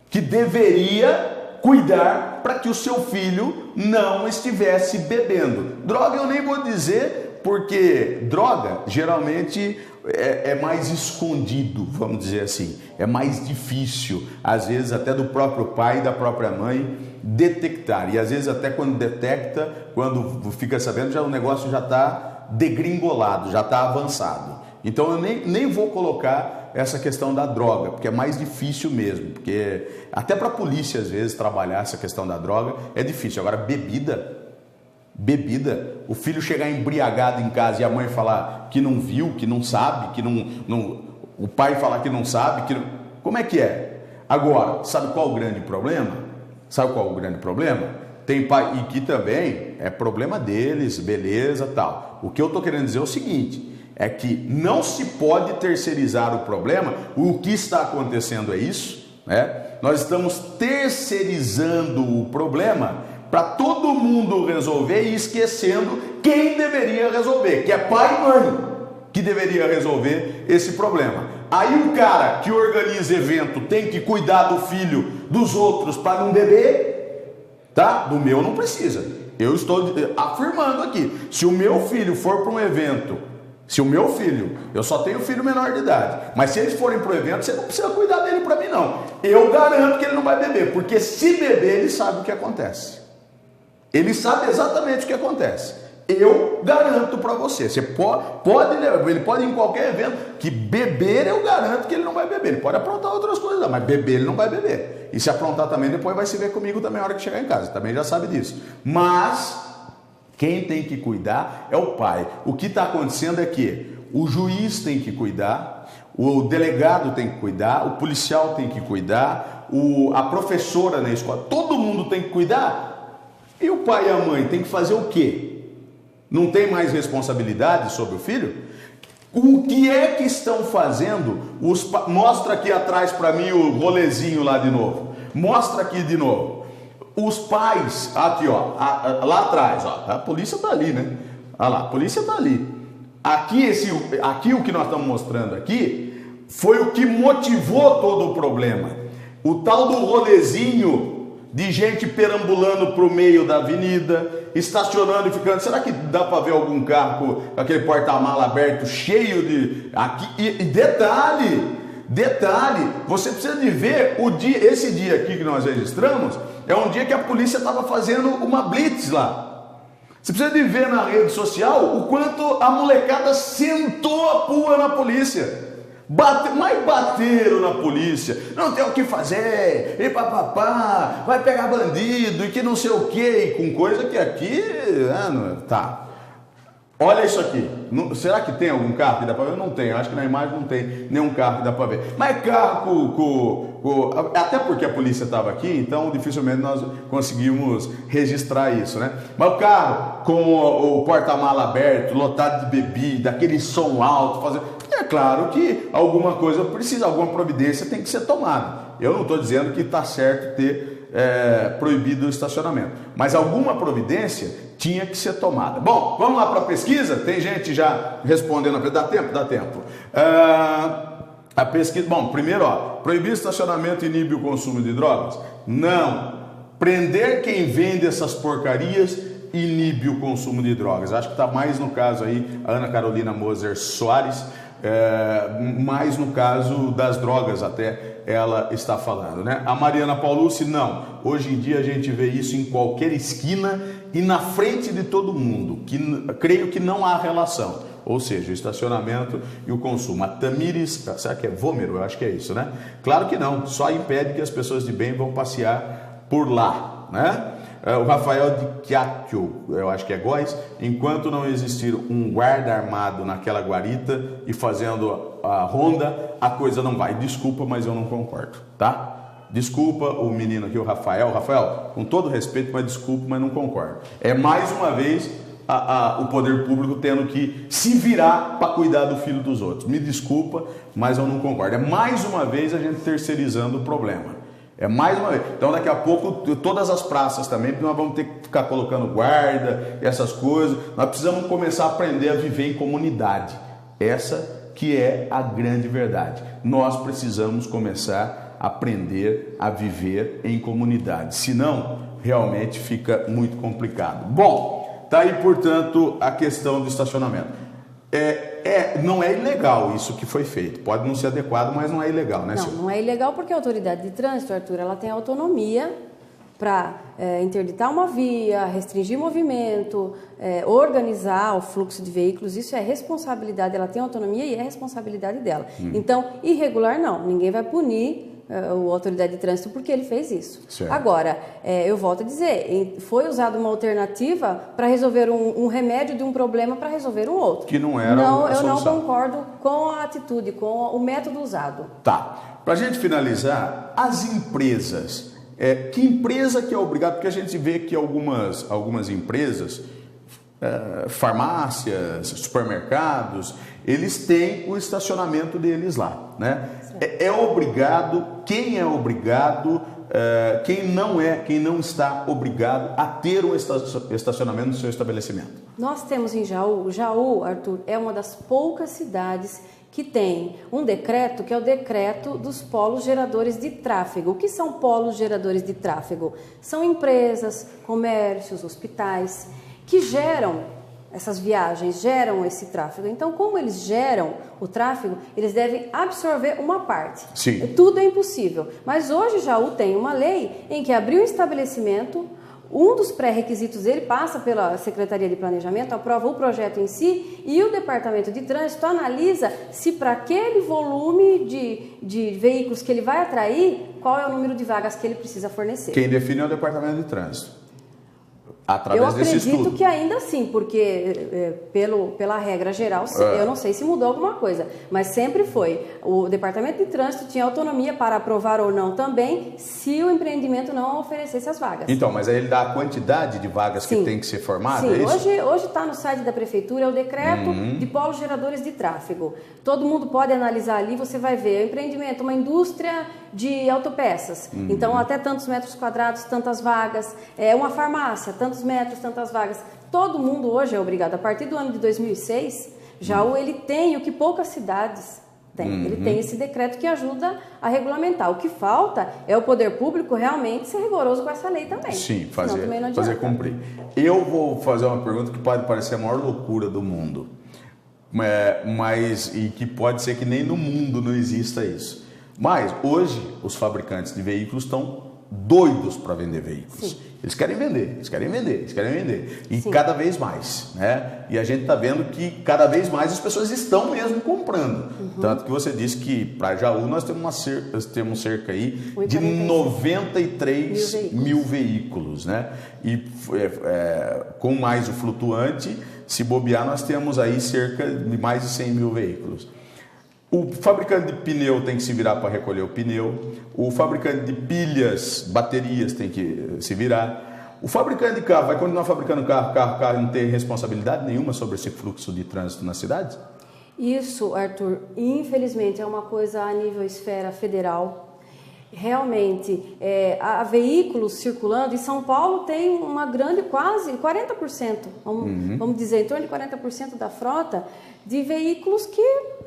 que deveria cuidar para que o seu filho não estivesse bebendo. Droga eu nem vou dizer, porque droga geralmente é mais escondido, vamos dizer assim. É mais difícil, às vezes até do próprio pai e da própria mãe, detectar. E às vezes até quando detecta, quando fica sabendo, o negócio já está degringolado, já está avançado. Então eu nem vou colocar essa questão da droga, porque é mais difícil mesmo, porque até para a polícia às vezes trabalhar essa questão da droga é difícil. Agora bebida, o filho chegar embriagado em casa e a mãe falar que não viu, que não sabe, que o pai falar que não sabe, como é que é? Agora, sabe qual o grande problema? Tem pai, e que também é problema deles, beleza, tal. O que eu estou querendo dizer é o seguinte, é que não se pode terceirizar o problema. O que está acontecendo é isso, né? Nós estamos terceirizando o problema para todo mundo resolver e esquecendo quem deveria resolver, que é pai e mãe que deveria resolver esse problema. Aí o cara que organiza evento tem que cuidar do filho dos outros para não beber, tá? Do meu não precisa. Eu estou afirmando aqui, se o meu filho for para um evento, eu só tenho filho menor de idade, mas se eles forem para o evento, você não precisa cuidar dele para mim não. Eu garanto que ele não vai beber, porque se beber ele sabe o que acontece. Ele sabe exatamente o que acontece. Eu garanto para você. Ele pode ir em qualquer evento, que beber eu garanto que ele não vai beber. Ele pode aprontar outras coisas, mas beber ele não vai beber. E se aprontar também, depois vai se ver comigo também na hora que chegar em casa. Também já sabe disso. Mas quem tem que cuidar é o pai. O que está acontecendo é que o juiz tem que cuidar, o delegado tem que cuidar, o policial tem que cuidar, a professora na escola, todo mundo tem que cuidar. E o pai e a mãe tem que fazer o quê? Não tem mais responsabilidade sobre o filho? O que é que estão fazendo? Mostra aqui atrás para mim o rolezinho lá de novo. Mostra aqui de novo. Os pais, aqui ó, lá atrás, ó, a polícia está ali, né? Olha lá, a polícia está ali. Aqui o que nós estamos mostrando aqui foi o que motivou todo o problema. O tal do rolezinho de gente perambulando para o meio da avenida, estacionando e ficando. Será que dá para ver algum carro com aquele porta-mala aberto, cheio de... E detalhe, você precisa de ver esse dia aqui que nós registramos, é um dia que a polícia estava fazendo uma blitz lá. Você precisa de ver na rede social o quanto a molecada sentou a pua na polícia. Bateram na polícia, não tem o que fazer, e papapá, vai pegar bandido, e que não sei o que, e com coisa que aqui, tá. Olha isso aqui. Será que tem algum carro que dá para ver? Não tem. Acho que na imagem não tem nenhum carro que dá para ver. Mas carro até porque a polícia estava aqui, então dificilmente nós conseguimos registrar isso, né? Mas o carro com o porta-mala aberto, lotado de bebida, aquele som alto, é claro que alguma coisa precisa, alguma providência tem que ser tomada. Eu não estou dizendo que está certo ter proibido o estacionamento, mas alguma providência tinha que ser tomada. Bom, vamos lá para a pesquisa? Tem gente já respondendo. Dá tempo? Dá tempo. A pesquisa... Bom, primeiro, proibir estacionamento inibe o consumo de drogas? Não. Prender quem vende essas porcarias inibe o consumo de drogas. Acho que está mais no caso aí, a Ana Carolina Moser Soares, mais no caso das drogas até ela está falando, né? A Mariana Paulucci, não. Hoje em dia a gente vê isso em qualquer esquina e na frente de todo mundo, creio que não há relação, ou seja, o estacionamento e o consumo. A Tamires, será que é Vômero? Eu acho que é isso, né? Claro que não, só impede que as pessoas de bem vão passear por lá, né? O Rafael de Chiacchio, eu acho que é Góis, enquanto não existir um guarda armado naquela guarita e fazendo a ronda, a coisa não vai. Desculpa, mas eu não concordo, tá? Desculpa o menino aqui, o Rafael. Rafael, com todo respeito, mas desculpa, mas não concordo. É mais uma vez o poder público tendo que se virar para cuidar do filho dos outros. Me desculpa, mas eu não concordo. É mais uma vez a gente terceirizando o problema. É mais uma vez. Então daqui a pouco todas as praças também, nós vamos ter que ficar colocando guarda, essas coisas. Nós precisamos começar a aprender a viver em comunidade. Essa que é a grande verdade. Nós precisamos começar a aprender a viver em comunidade. Senão, realmente fica muito complicado. Bom, tá aí, portanto, a questão do estacionamento. Não é ilegal isso que foi feito. Pode não ser adequado, mas não é ilegal, né, Silvia? Não é ilegal porque a autoridade de trânsito, Arthur, ela tem autonomia para interditar uma via, restringir movimento, organizar o fluxo de veículos. Isso é responsabilidade, ela tem autonomia e é responsabilidade dela. Então, irregular não, ninguém vai punir a autoridade de trânsito porque ele fez isso. Certo. Agora, eu volto a dizer, foi usada uma alternativa para resolver um remédio de um problema para resolver um outro. Que não era a solução. Eu não concordo com a atitude, com o método usado. Tá. Para a gente finalizar, as empresas, que empresa que é obrigada? Porque a gente vê que algumas empresas, farmácias, supermercados, eles têm o estacionamento deles lá, né? É obrigado, quem é obrigado, quem não está obrigado a ter um estacionamento no seu estabelecimento? Nós temos em Jaú. Jaú, Arthur, é uma das poucas cidades que tem um decreto, que é o decreto dos polos geradores de tráfego. O que são polos geradores de tráfego? São empresas, comércios, hospitais, que geram essas viagens, geram esse tráfego. Então, como eles geram o tráfego, eles devem absorver uma parte. Sim. Tudo é impossível. Mas hoje Jaú tem uma lei em que abrir um estabelecimento, um dos pré-requisitos dele passa pela Secretaria de Planejamento, aprova o projeto em si e o Departamento de Trânsito analisa se para aquele volume de veículos que ele vai atrair, qual é o número de vagas que ele precisa fornecer. Quem define é o Departamento de Trânsito. Eu acredito que ainda assim, porque pela regra geral, eu não sei se mudou alguma coisa, mas sempre foi. O Departamento de Trânsito tinha autonomia para aprovar ou não também, se o empreendimento não oferecesse as vagas. Então, mas aí ele dá a quantidade de vagas que tem que ser formada? Sim, é isso? Hoje está no site da Prefeitura, é o decreto de polos geradores de tráfego. Todo mundo pode analisar ali, você vai ver o empreendimento, uma indústria de autopeças. Então, até tantos metros quadrados, tantas vagas. Uma farmácia, tantos metros, tantas vagas. Todo mundo hoje é obrigado. A partir do ano de 2006, Jaú ele tem o que poucas cidades têm. Ele tem esse decreto que ajuda a regulamentar. O que falta é o poder público realmente ser rigoroso com essa lei também. Sim, fazer cumprir. Eu vou fazer uma pergunta que pode parecer a maior loucura do mundo, mas e que pode ser que nem no mundo não exista isso. Mas hoje os fabricantes de veículos estão doidos para vender veículos. Sim. Eles querem vender. E cada vez mais, né? E a gente está vendo que cada vez mais as pessoas estão mesmo comprando. Tanto que você disse que para Jaú nós temos cerca aí de 93 mil veículos, né? E com mais o flutuante Se bobear, nós temos aí cerca de mais de 100 mil veículos. O fabricante de pneu tem que se virar para recolher o pneu. O fabricante de pilhas, baterias tem que se virar. O fabricante de carro vai continuar fabricando carro e não ter responsabilidade nenhuma sobre esse fluxo de trânsito nas cidades? Isso, Arthur, infelizmente é uma coisa a nível esfera federal. Realmente, há veículos circulando, e São Paulo tem uma grande, quase 40%, vamos dizer, em torno de 40% da frota de veículos que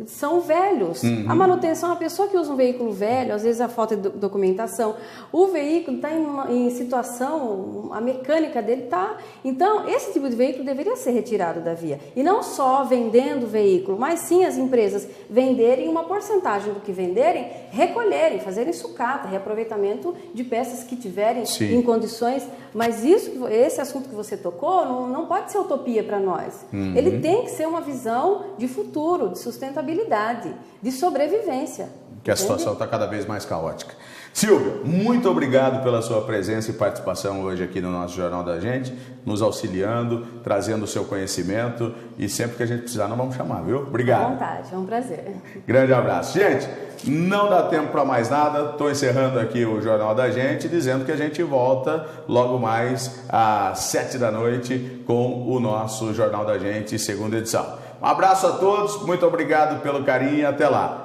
são velhos. A manutenção, a pessoa que usa um veículo velho, às vezes a falta de documentação, o veículo está em situação, a mecânica dele está... Então, esse tipo de veículo deveria ser retirado da via. E não só vendendo o veículo, mas sim as empresas venderem uma porcentagem do que venderem, recolherem, fazerem sucata, reaproveitamento de peças que tiverem em condições. Mas esse assunto que você tocou não pode ser utopia para nós. Ele tem que ser uma visão de futuro, de sustentabilidade, de sobrevivência. Que a situação está cada vez mais caótica. Silvia, muito obrigado pela sua presença e participação hoje aqui no nosso Jornal da Gente, nos auxiliando, trazendo o seu conhecimento, e sempre que a gente precisar, nós vamos chamar, viu? Obrigado. À vontade, é um prazer. Grande abraço. Gente, não dá tempo para mais nada, estou encerrando aqui o Jornal da Gente, dizendo que a gente volta logo mais às 7 da noite com o nosso Jornal da Gente, segunda edição. Um abraço a todos, muito obrigado pelo carinho e até lá.